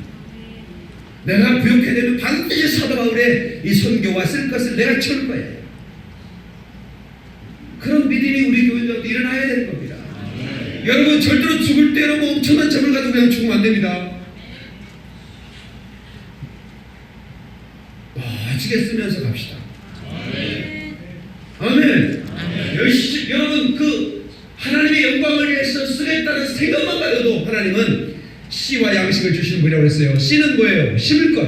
내가 부욕해 되면 반드시 사도 바울의 이 선교와 쓸 것을 내가 채울 거야. 그런 믿음이 우리 교회도 일어나야 되는 겁니다. 여러분 절대로 죽을 때 여러분 엄청난 점을 가지고 그냥 죽으면 안 됩니다. 멋지게 쓰면서 갑시다. 아멘. 열심히 여러분 그 하나님의 영광을 위해서 쓰겠다는 생각만 가져도 하나님은 씨와 양식을 주시는 분이라고 했어요. 씨는 뭐예요? 심을 것,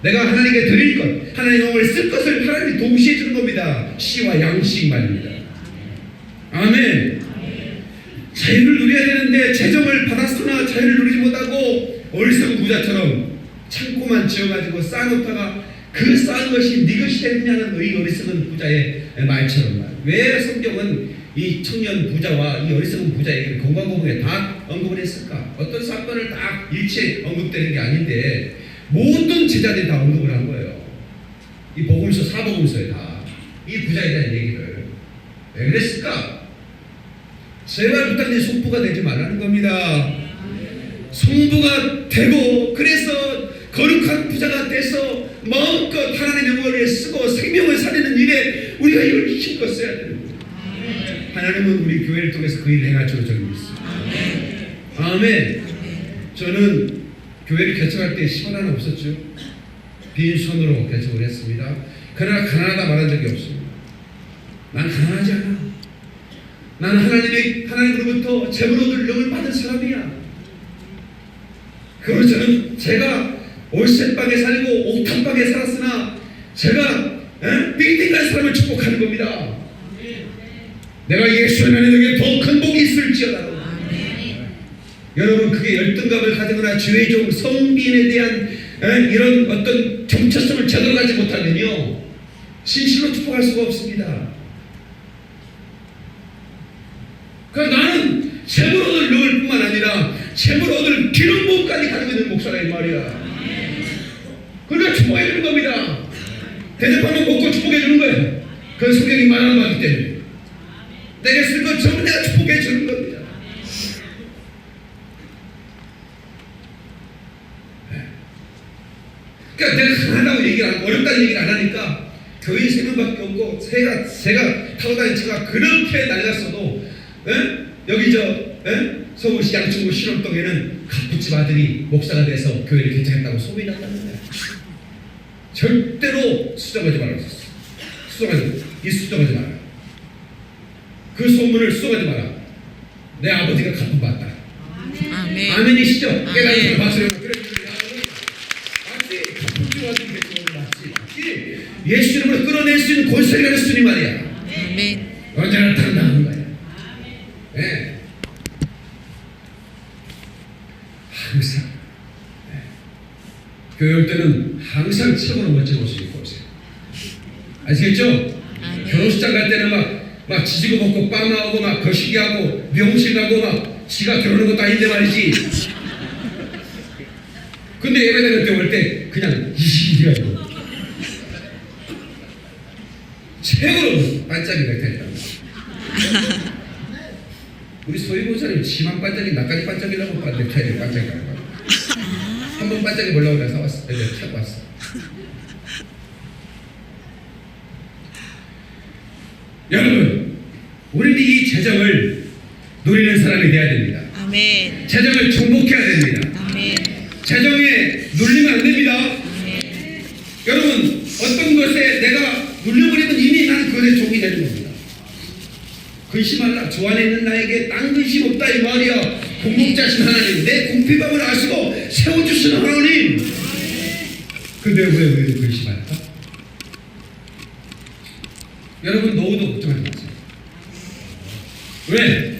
내가 하나님께 드릴 것, 하나님의 영광을 쓸 것을 하나님이 동시에 주는 겁니다. 씨와 양식 말입니다. 아멘. 자유를 누려야 되는데 재정을 받았으나 자유를 누리지 못하고 어리석은 부자처럼 창고만 지어가지고 쌓아놓다가 그 쌓은 것이 네 것이 되느냐는 이 어리석은 부자의 말처럼 왜 성경은 이 청년 부자와 이 어리석은 부자에게 건강고문에 다 언급을 했을까? 어떤 사건을 다 일체 언급되는 게 아닌데 모든 제자들이 다 언급을 한 거예요. 이 복음서 사복음서에 다 이 부자에 대한 얘기를 왜 그랬을까? 제발 부탁드린 성부가 되지 말라는 겁니다. 성부가 되고 그래서 거룩한 부자가 돼서 마음껏 하나님의 영광을 위해 쓰고 생명을 살리는 일에 우리가 이걸 힘껏 써야 되는 거예요. 하나님은 우리 교회를 통해서 그 일을 행할 줄로 저는 믿습니다. 아멘. 저는 교회를 개척할 때 10원 하나 없었죠. 빈손으로 개척을 했습니다. 그러나 가난하다 말한 적이 없습니다. 난 가난하지 않아. 나는 하나님으로부터 재물 얻을 영을 받은 사람이야. 그리고 저는 제가 올셋방에 살고 옥탑방에 살았으나 제가 빌딩 간 사람을 축복하는 겁니다. 내가 예수 안에 너에게 더 큰 복이 있을지어다. 여러분 그게 열등감을 가지거나 주의종 성비인에 대한 이런 어떤 정체성을 제대로 가지 못하면요 진실로 축복할 수가 없습니다. 그러니까 나는 재물 얻을 영을 뿐만 아니라 재물 얻을 기름 부음까지 가지고 있는 목사라 이 말이야. 그러니까 축복해 주는 겁니다. 대접하면 먹고 축복해 주는 거예요. 그건 성경이 말하는 바이기 때문에 내게 쓸 것 전부 내가 축복해 주는 겁니다. 그러니까 내가 가난하다고 얘기를 안, 어렵다는 얘기를 안 하니까 교인 3명밖에 없고 제가 타고 다닌 차가 그렇게 낡았어도 여기 서울시 양천구 신월동에는 갑부집 아들이 목사가 돼서 교회를 개척했다고 소문이 났다는 거예요. 절대로 수정하지 말아요. 수정하지 마라. 그 소문을 수정하지 마라. 내 아버지가 갑부 봤다. 아멘. 아멘이시죠? 깨달은 박수를 그래. 맞지? 갑부집 아들이 맞지? 예수 이름으로 끌어낼 수 있는 권세를 가진 주님 말이야. 아멘. 언제나 나타나는 거야. 네. 항상 교회 올 때는 항상 최고로 멋진 옷을 입고 오세요. 아시겠죠? 결혼식장 갈 때는 막 지지고 먹고 빵 나오고 막 거시기 하고 미용실 가고 막 지가 결혼한 것도 아닌데 말이지. 근데 예배당할 때 올 때 그냥 이시기해가지고 최고로 반짝이 넥타이다. 우리 소희 목사님 치마 반짝이 나까지 반짝이라고 넥타이를 반짝이라고 한번 반짝이 보려고 내가 사왔어. 내가 타고 왔어. 여러분 우리는 이 재정을 누리는 사람이 돼야 됩니다. 아멘. 재정을 정복해야 됩니다. 아멘. 재정에 눌리면 안 됩니다. 아멘. 여러분 어떤 것에 내가 눌려버리면 이미 나는 그것에 종이 되는 겁니다. 근심하라. 주 안에 있는 나에게 딴 근심 없다 이 말이야. 공복자신 하나님, 내 공피방을 아시고 세워주신 하나님. 근데 왜 우리는 근심할까? 여러분 노후도 걱정하지 마세요. 왜?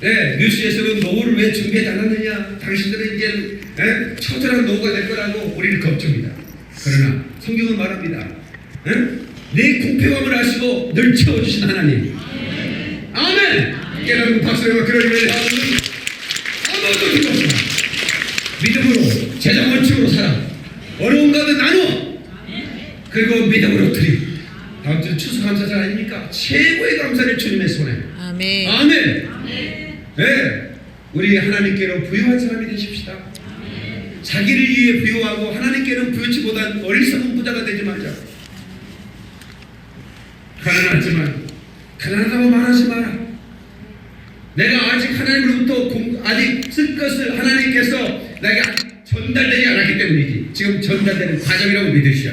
네, 뉴스에서는 노후를 왜 준비하지 않았느냐? 당신들은 이제 처절한 노후가 될 거라고 우리는 걱정입니다. 그러나 성경은 말합니다. 내 공평함을 아시고 늘 채워주신 하나님. 아멘. 깨닫는 박수와 그런 일을 아무도 필요 없습니다. 믿음으로 제자 원칙으로 살아. 어려운 가운데 나누어. 그리고 믿음으로 드리고. 다음 주 추수감사절 아닙니까? 최고의 감사를 주님의 손에. 아멘. 아멘. 네, 우리 하나님께로 부유한 사람이 되십시다. 자기를 위해 부유하고 하나님께는 부유치 못한 어리석은 부자가 되지 말자. 가난하지만 가난하다고 말하지 마라. 내가 아직 하나님으로부터 아직 쓸 것을 하나님께서 내게 전달되지 않았기 때문이지. 지금 전달되는 과정이라고 믿으시오.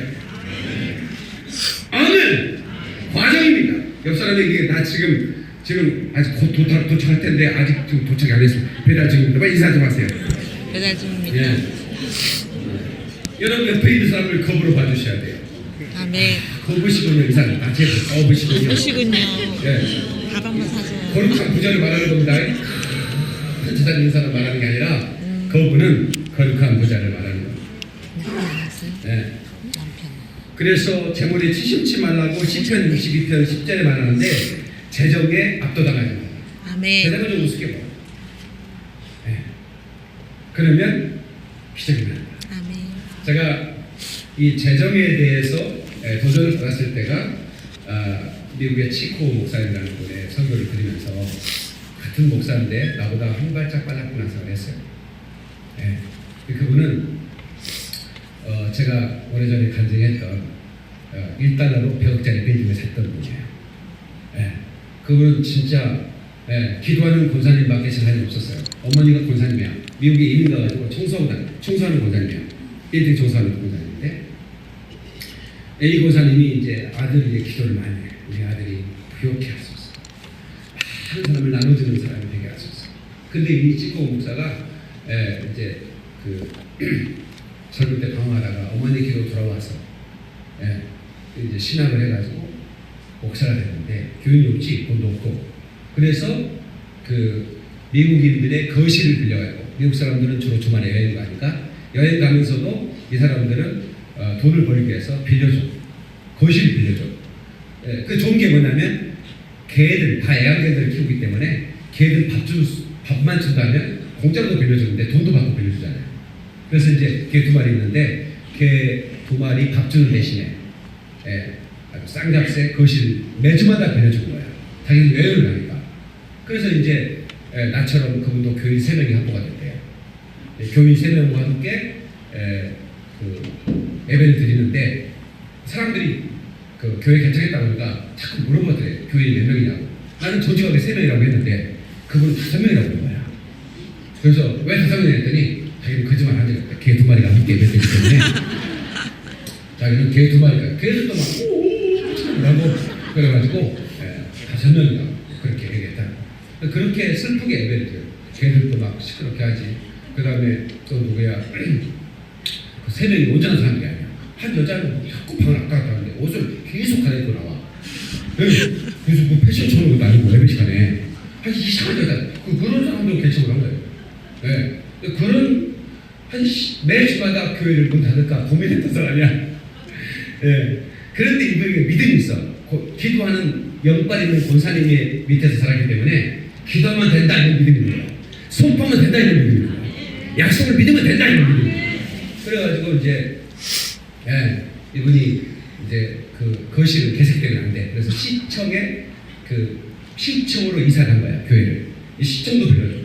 아멘. 과정입니다. 옆 사람에게 나 지금 아직 곧 도착할 텐데 아직 지금 도착이 안 했어. 배달 중입니다. 빨리 인사 좀 하세요. 배달 중입니다. 예. 여러분 옆에 있는 사람을 겁으로 봐주셔야 돼요. 아멘. 거부시군요. 이사는 나제 거부시군요. 보시군요. 예. 밥 한번 사줘요. 거룩한 부자를 말하는 겁니다. 큰 재산 인사를 말하는 게 아니라 거부는 거룩한 부자를 말하는 겁니다. 예. 그래서 재물에 치심치 말라고 시편 62편 10절에 말하는데 재정에 압도당하지 말라. 아멘. 재정을 좀 우습게 봐. 예. 그러면 기적이 납니다. 아멘. 제가 이 재정에 대해서 도전을 받았을 때가 미국의 치코 목사님이라는 분의 설교를 들으면서 같은 목사인데 나보다 한 발짝 빨랐구나 생각을 했어요. 예. 그분은 제가 오래전에 간증했던 1달러로 100억짜리 빌딩을 샀던 분이에요. 예. 그분은 진짜 기도하는 권사님밖에 생각이 없었어요. 어머니가 권사님이야. 미국에 이민 가가지고 청소하는 권사님이야. 빌딩 청소하는 권사님인데 이 권사님이 이제 아들에게 기도를 많이 해요. 우리 아들이 부욕해 하소서. 많은 사람을 나눠주는 사람이 되게 하소서. 근데 이 찌꺼 목사가 이제 젊을 때 방황하다가 어머니 기도 돌아와서 이제 신학을 해가지고 목사가 됐는데 교육이 없지, 돈도 없고. 그래서 미국인들의 거실을 빌려가지고 미국 사람들은 주로 주말에 여행 가니까 여행 가면서도 이 사람들은 돈을 벌기 위해서 빌려줘. 거실을 빌려줘. 그 좋은 게 뭐냐면 개들, 다 애완개들을 키우기 때문에 개들 밥만 준다면 공짜로도 빌려주는데 돈도 받고 빌려주잖아요. 그래서 이제 개 2마리 있는데 개 2마리 밥 주는 대신에 쌍값에 거실 매주마다 빌려주는 거예요. 자기는 여행을 가니까. 그래서 이제 나처럼 그분도 교인 3명이 합보가 됐대요. 교인 3명과 함께 예배를 드리는데 사람들이 교회 개척했다고 하니까 자꾸 물어보더래요. 교인이 몇 명이냐고. 나는 조직원에 3명이라고 했는데 그분은 5명이라고 그런 거야. 그래서 왜 5명이냐 했더니 자기는 거짓말 한 적이 없다. 개 2마리가 함께 예배 드리기 때문에 자기는 개 2마리가 개들도 막 오오오오라고 그래가지고 5명이라고 그렇게 얘기했다. 그렇게 슬프게 예배를 드려요. 개들도 막 시끄럽게 하지. 그 다음에 또 누구야 그 3명이 온전한 사람들이 아니야. 한 여자는 자꾸 방을 왔다 갔다 하는데 옷을 계속 갈아입고 나와. 그래서 뭐 패션 쳐는 것도 아니고 예배 시간에 한 이상한 여자 그런 사람도 개척을 한 거예요. 네. 그런 매주마다 교회를 문 닫을까 고민했던 사람이야. 예. 그런데 이분에게 믿음이 있어. 기도하는 영빨 있는 권사님의 밑에서 살았기 때문에 기도하면 된다 이런 믿음이 있는 거야. 손파면 된다 이런 믿음이 있는 거야. 약속을 믿으면 된다 이런 믿음이 있는 거야. 그래가지고 이제 이분이 이제 거실을 개색되면 안 돼. 그래서 시청에 시청으로 이사를 한 거야. 교회를. 이 시청도 빌려줘.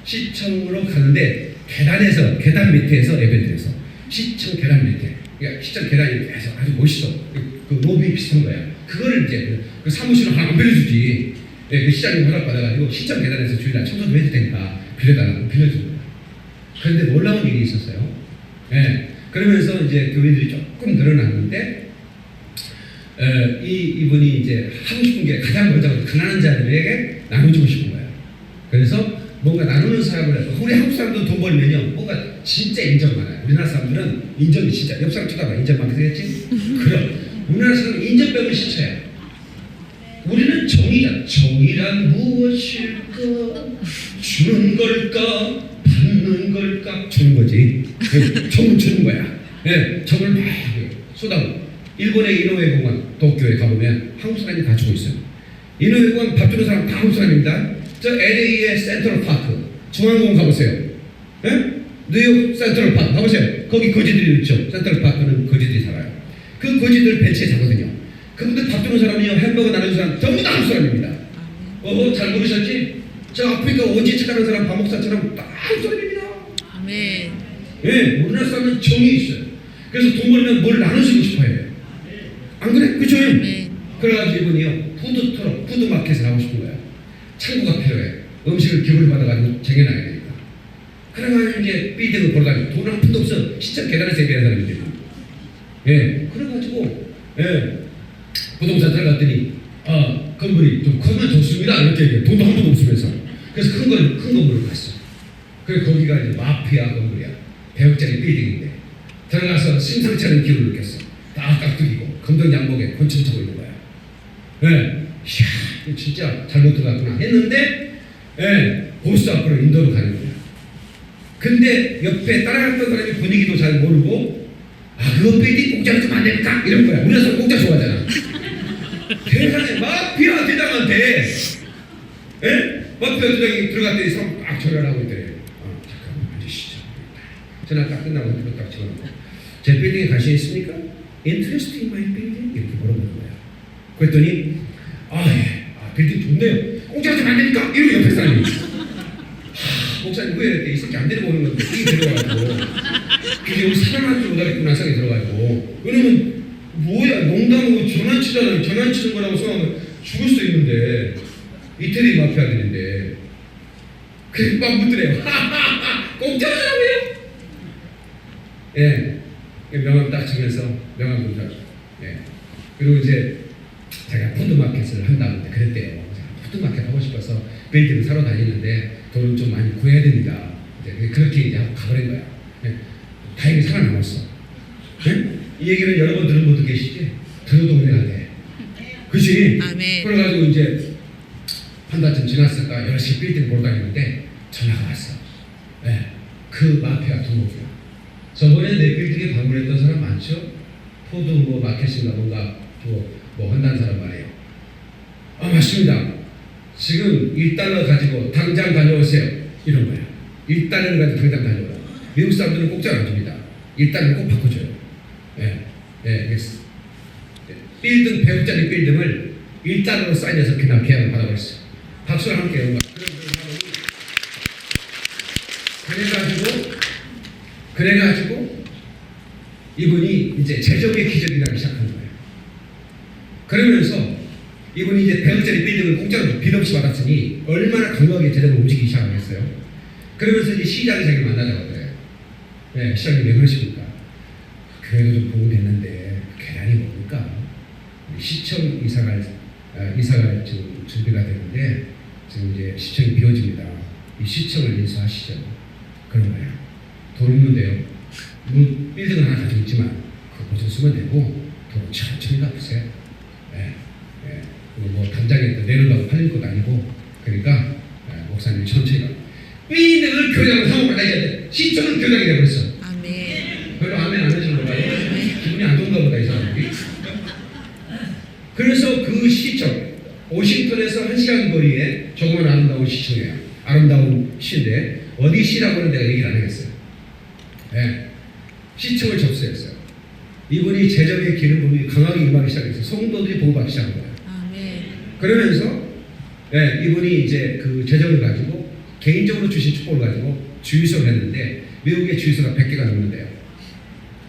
시청으로 가는데 계단 밑에서 예배드려서 시청 계단 밑에. 그러니까 시청 계단이 해서 아주 멋있어. 그 로비 비슷한 거야. 그거를 이제 그 사무실을 하나 안 빌려주지. 그 시장님 허락 받아가지고 시청 계단에서 주일날 청소 좀 해줄 테니까 빌려달라고 빌려준 거야. 그런데 놀라운 일이 있었어요. 그러면서 이제 교인들이 조금 늘어났는데 이분이 이제 하고 싶은 게 가장 먼저 가난한 자들에게 나눠주고 싶은 거예요. 그래서 뭔가 나누는 사람을 해서 우리 한국 사람도 돈 벌면요 뭔가 진짜 인정많아요. 우리나라 사람들은 인정이 진짜 옆 사람 쳐다봐 인정만 되겠지? 그럼 우리나라 사람은 인정병을 시쳐요. 우리는 정의자. 정의란 무엇일까? 주는 걸까? 받는 단걸값 주는 거지. 총을 주는 거야. 예, 총을 막 쏟아고. 일본의 이노ue 공원 도쿄에 가보면 한국 사람이 다 죽어 있어요. 이노ue 공원 밥 주는 사람 다 한국 사람입니다. 저 LA의 센트럴 파크 중앙공원 가보세요. 예? 뉴욕 센트럴 파크 가보세요. 거기 거지들이 있죠. 센트럴 파크는 거지들이 살아요. 그 거지들 벤치에 자거든요. 그분들 밥 주는 사람이요, 햄버거 나누는 사람 전부 다 한국 사람입니다. 잘 모르셨지? 저 아프리카 오지 착하는 사람 박목사처럼 다 한국 사람입니다. 아멘. 예, 우리나라 사람은 정이 있어요. 그래서 돈 벌면 뭘 나눠주고 싶어해요. 안 그래? 그죠? 아멘. 그래가지고 이분이요, 푸드트럭, 푸드마켓을 하고 싶은 거예요. 창구가 필요해. 음식을 기부를 받아가지고 쟁여놔야 되니까. 그래가지고 이제 빌딩을 보러 다니고 돈 한 푼도 없어. 시청 계단에서 대비하는 사람인데. 예, 그래가지고, 예, 부동산 들어갔더니, 건물이 좀 크면 좋습니다. 이렇게 얘기해. 돈도 한 푼도 없으면서. 그래서 큰 건물을 갔어. 그래서 거기가 이제 마피아 건물이야. 100억짜리 빌딩인데. 들어가서 심상치 않은 기분을 느꼈어. 딱 깍두기고, 검정 양복에 권총 차고 있는 거야. 예, 이야, 진짜 잘못 들어갔구나 했는데, 예, 보스 앞으로 인도로 가는 거야. 근데 옆에 따라갔던 사람이 분위기도 잘 모르고, 그거 빌딩 공짜로 좀 안 됩니까? 이런 거야. 우리나라 사람 공짜 좋아하잖아. 세상에 마피아 대장한테, 예? 마피아 대장이 들어갔더니 사람 딱 전화를 하고 있더래. 잠깐만 아저씨, 전화 딱 끝나고 핸드폰 딱 집어넣고, 제 빌딩에 관심 있습니까? Interest in my building? 이렇게 물어보는 거야. 그랬더니, 예, 빌딩 좋네요. 공짜로 좀 안 됩니까? 이러고 옆에 사람이. 목사님 왜 이랬대? 이 새끼 안 데려오는 건데 이 데려가지고 그게 여기 살아날 줄 못하겠구나 생각이 들어가지고. 왜냐면 뭐야, 농담하고 전환치잖아요. 전환치는 거라고 생각하면 죽을 수도 있는데 이태리 마피아들인데 그래 막 묻더래요. 공짜라고요? 예, 명함 딱 주면서 명함 좀 줘. 예, 그리고 이제 제가 푸드마켓을 한다는데 그랬대요. 푸드마켓 하고 싶어서 빌딩을 사러 다니는데 돈을 좀 많이 구해야 됩니다. 이제 그렇게 이제 하고 가버린 거야. 네. 다행히 살아남았어. 네? 이 얘기를 여러 번 들은 분도 계시지? 들어도 그래야 돼. 그치? 아멘. 그래가지고 이제 한 달쯤 지났을까 10시 빌딩 보러 다니는데 전화가 왔어. 네. 그 마피아 두목이야. 저번에 내 빌딩에 방문했던 사람 많죠? 포드 마켓인가 뭔가 뭐 한다는 사람 말이에요. 맞습니다. 지금 1달러 가지고 당장 다녀오세요. 이런 거야. 1달러를 가지고 당장 다녀오라. 미국 사람들은 공짜로 안 줍니다. 1달러를 꼭 바꿔줘요. 예, 빌딩 100억짜리 빌딩을 1달러로 사인해서 그냥 계약을 받아버렸어요. 박수를 함께 해요. 그래가지고 이분이 이제 재정의 기적이 나기 시작한 거예요. 그러면서 이분이 이제 100억짜리 빌딩을 공짜로 빚 없이 받았으니 얼마나 강력하게 재정을 움직이기 시작하겠어요. 그러면서 이제 시장이 자기를 만나자고 그래요. 네, 시장님 왜 그러십니까? 교회도 좀 보고 됐는데 계란이 뭡니까? 시청 이사갈 지금 준비가 되는데 지금 이제 시청이 비워집니다. 이 시청을 인수하시죠. 그런 거예요. 돈 없는데요. 빌딩을 하나 가지고 있지만 그거 좀 쓰면 되고 돈 천천히 갚으세요. 네. 뭐 당장에 내놓으려고 팔릴 것도 아니고, 그러니까 목사님이 천천히 가. 빌딩을 교장으로 사고받아야 돼. 시청은 교장이 되어버렸어. 아멘. 별로 아멘 안 해주는 거 봐요. 기분이 안 좋은가 보다 이 사람들이. 그래서 그 시청, 워싱턴에서 1시간 거리에 조그만 아름다운 시청이에요. 아름다운 시인데 어디 시라고는 내가 얘기를 안 하겠어요. 네. 시청을 접수했어요. 이분이 재정의 기름부음이 강하게 임하기 시작했어요. 성도들이 보호받기 시작한 거예요. 그러면서 이분이 이제 그 재정을 가지고 개인적으로 주신 축복을 가지고 주유소를 했는데 미국의 주유소가 100개가 넘는데요.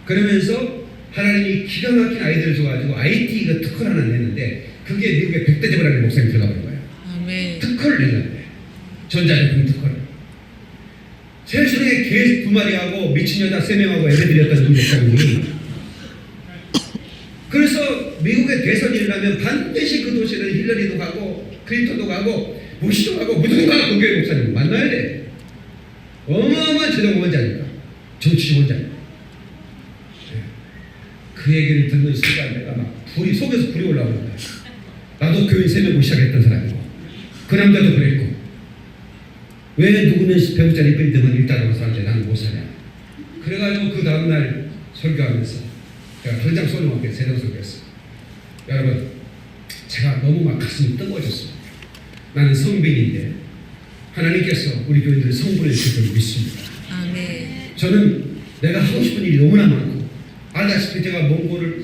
그러면서 하나님이 기가 막힌 아이디어를 줘가지고 IT 그 특허를 하나 냈는데 그게 미국의 100대 재벌하는 목사님이 들어가 버린 거예요. 아멘. 특허를 냈는데 전자제품 특허를. 세상에 개 2마리하고 미친 여자 3명하고 애를 들였던 이 목사님이 그래서 미국의 대선이 일어나면 반드시 그 도시를 힐러리도 가고 클린턴도 가고 부시도 가고 누군가 그 교회 목사님 만나야 돼. 어마어마한 재정 원자니까. 정치 원자니까. 그 얘기를 듣는 순간 내가 막 속에서 불이 올라오는 거야. 나도 교인 3명 시작했던 사람이고 그 남자도 그랬고 왜 누구는 100억짜리 빌딩은 일단으로 사는데 나는 못 사냐. 그래가지고 그 다음날 설교하면서 제가 당장 소님한테 세상 설교했어요. 여러분, 제가 너무 막 가슴이 뜨거워졌습니다. 나는 성빈인데 하나님께서 우리 교인들을 성분해 주실 줄 믿습니다. 아멘. 저는 내가 하고 싶은 일이 너무나 많고, 알다시피 제가 몽골을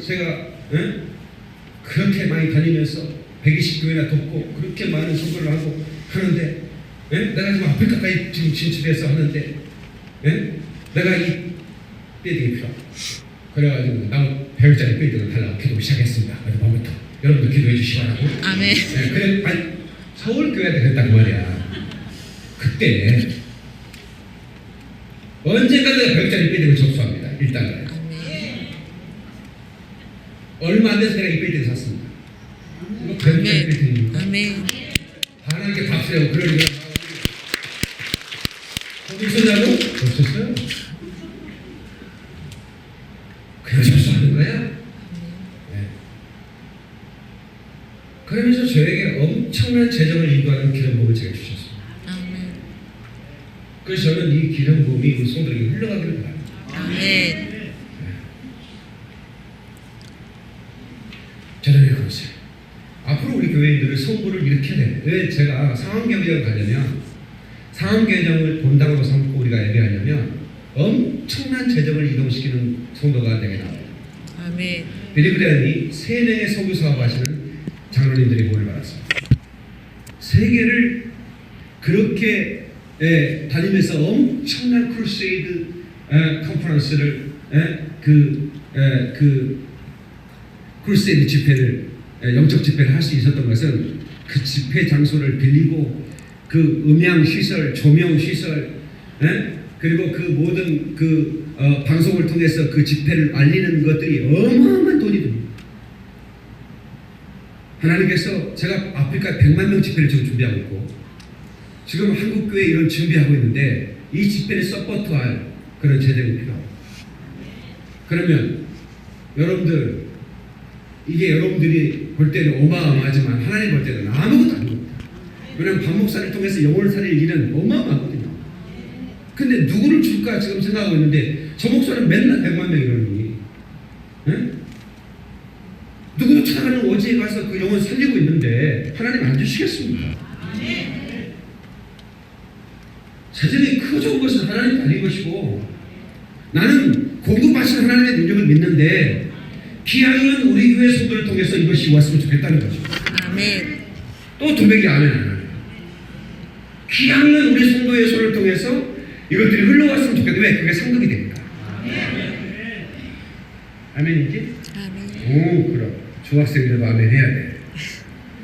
그렇게 많이 다니면서 120교회나 돕고 그렇게 많은 선거를 하고 하는데, 내가 지금 아프리카까지 지금 진출해서 하는데, 내가 이 빌딩이 필요하고, 그래가지고 나 100억짜리 빌딩을 달라고 기도 시작했습니다. 어젯밤부터 여러분들 기도해 주시기 바라고. 아멘. 그래, 아니, 서울교회한테 그랬단 말이야. 그때 언젠가 내가 100억짜리 빌딩을 접수합니다. 일단은 얼마 안 돼서 내가 이 빌딩을 샀습니다. 이거 100억짜리 빌딩입니다. 아멘. 하나님께 박수하고 그러니까 거기 있었냐고? 없었어요. 그냥 접수하는 거야. 네. 그러면서 저에게 엄청난 재정을 인도하는 기름부음을 제가 주셨습니다. 아멘. 그래서 저는 이 기름부음이 우리 성도에게 흘러가기를 바랍니다. 아멘. 저는 그러세요. 앞으로 우리 교회인들은 성부를 일으켜야 돼요. 왜 제가 상암교회를 가려면, 상암교회장을 본당으로 삼고 우리가 예배하려면 엄청난 재정을 이동시키는 성도가 되게 나와요. 아멘. 빌리그레안이 3명의 선교 사업하시는 장로님들이 도움을 받았습니다. 세계를 그렇게 다니면서 엄청난 크루세이드 컨퍼런스를 크루세이드 집회를 영적 집회를 할 수 있었던 것은 그 집회 장소를 빌리고 그 음향 시설, 조명 시설, 그리고 그 모든 방송을 통해서 그 집회를 알리는 것들이 어마어마한 돈이 듭니다. 하나님께서 제가 아프리카 100만 명 집회를 지금 준비하고 있고, 지금 한국교회 이런 준비하고 있는데 이 집회를 서포트할 그런 재정이 필요합니다. 그러면 여러분들, 이게 여러분들이 볼 때는 어마어마하지만 하나님 볼 때는 아무것도 아닙니다. 왜냐하면 박 목사를 통해서 영혼을 살릴 일은 어마어마하거든요. 근데 누구를 줄까 지금 생각하고 있는데, 저 목사는 맨날 100만 명 이러니 누구도 찾아가는 어디에 가서 그 영혼 살리고 있는데 하나님 안 주시겠습니까? 재정이 크고 좋은 것은 하나님이 아닌 것이고, 나는 공급하시는 하나님의 능력을 믿는데 기왕은 우리 교회 성도를 통해서 이것이 왔으면 좋겠다는 거죠. 아멘. 또 도백이 아멘 안 하네요. 기왕은 우리 성도의 손을 통해서 이것들이 흘러왔으면 좋겠는데 왜 그게 상급이 됩니까? 아멘이지? 아멘. 오, 그럼 중학생들도 아멘 해야 돼.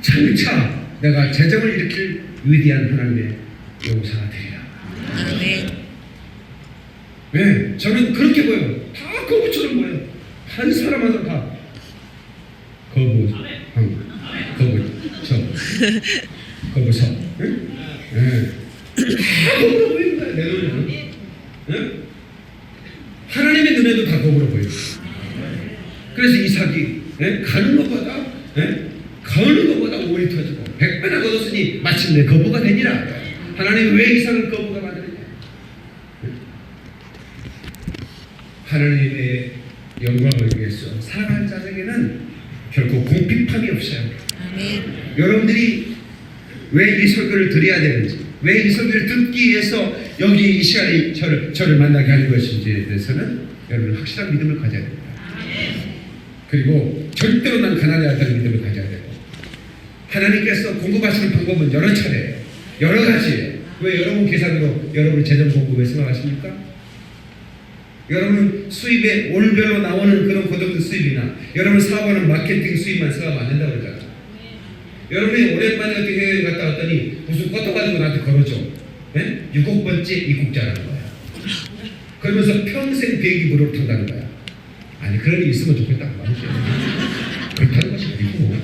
장차 내가 재정을 일으킬 위대한 하나님의 용사가 되리라. 아멘. 네, 저는 그렇게 보여요. 다 거부처럼 보여요. 한 사람 한 사람 다 거부서. 다 거부로 보이는 거야, 내 눈에는. 하나님의 눈에도 다 거부로 보여요. 그래서 이삭이 가는 것보다 거는 것보다 오히 터지고 100배나 거뒀으니 마침내 거부가 되니라. 하나님 왜 이삭을 거부가 만드느냐? 하나님의 영광을 위해서 살아가는 자에게는 결코 공핍함이 없어요. 아멘. 여러분들이 왜 이 설교를 드려야 되는지, 왜 이 설교를 듣기 위해서 여기 이 시간에 저를 만나게 하는 것인지에 대해서는 여러분 확실한 믿음을 가져야 됩니다. 그리고 절대로 난 가난하다는 믿음을 가져야 되고, 하나님께서 공급하시는 방법은 여러 차례, 여러 가지예요. 왜 여러분 계산으로 여러분 재정 공급을 생각하십니까? 여러분 수입에 월별로 나오는 그런 고정된 수입이나 여러분 사업하는 마케팅 수입만 생각하면 안 된다고 그러잖아요. 여러분이 오랜만에 어떻게 해외 갔다 왔더니 무슨 꽃도 가지고 나한테 걸어줘. 6억번째 입국자라는 거야. 그러면서 평생 비행기 무료로 탄다는 거야. 아니 그런 일 있으면 좋겠다고 말이죠. 그렇다는 것이 아니고,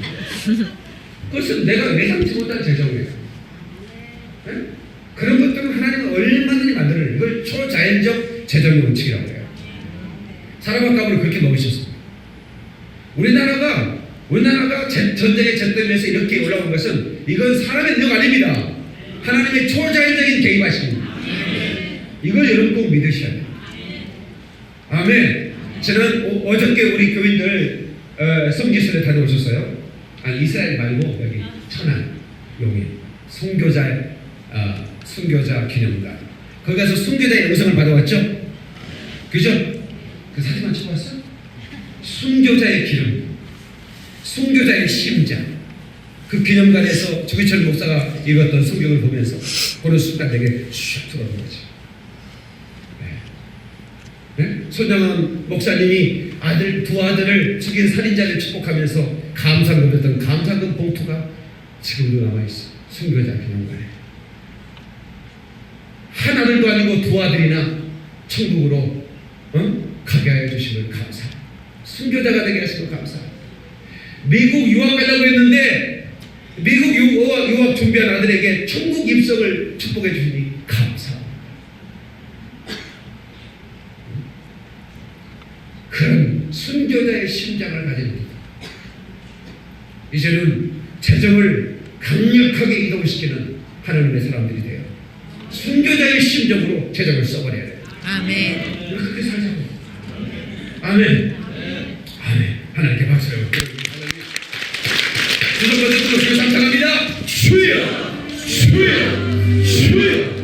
그것은 내가 예상치 못한 재정이에요. 그런 것들은 하나님은 얼마든지 만들어요. 이걸 초자연적 재정의 원칙이라고 해요. 사람 아까우로 그렇게 먹으셨습니다. 우리나라가 전쟁에 젖들면서 이렇게 올라온 것은 이건 사람의 능력 아닙니다. 하나님의 초자연적인 개입하심입니다. 이걸 여러분 꼭 믿으셔야 돼요. 아멘. 저는 어저께 우리 교인들 성지순례 다녀오셨어요. 아니, 이스라엘 말고 여기 천안 용인 순교자 기념관 거기 가서 순교자의 영상을 받아왔죠. 그죠? 그 사진만 쳐봤어? 순교자의 기름, 순교자의 심장. 그 기념관에서 조기철 목사가 읽었던 성경을 보면서 그런 순간 내게 슉 들어오는 거지. 네? 손정은 목사님이 두 아들을 죽인 살인자를 축복하면서 감사금 줬던 감사금 봉투가 지금도 남아있어. 순교자 기념관에. 한 아들도 아니고 두 아들이나 천국으로 가게 하여 주심을 감사. 순교자가 되게 하시고 감사. 미국 유학 가려고 했는데 미국 유학 준비한 아들에게 천국 입성을 축복해 주시니 감사. 그런 순교자의 심장을 가진 우리. 이제는 재정을 강력하게 이동시키는 하나님의 사람들이 돼요. 순교자의 심정으로 재정을 써버려야 돼요. 아멘. 그렇게 살자고. 아멘. 아멘. 하나님께 박수를. 주석과 주석을 감사합니다. 주여, 주여, 주여.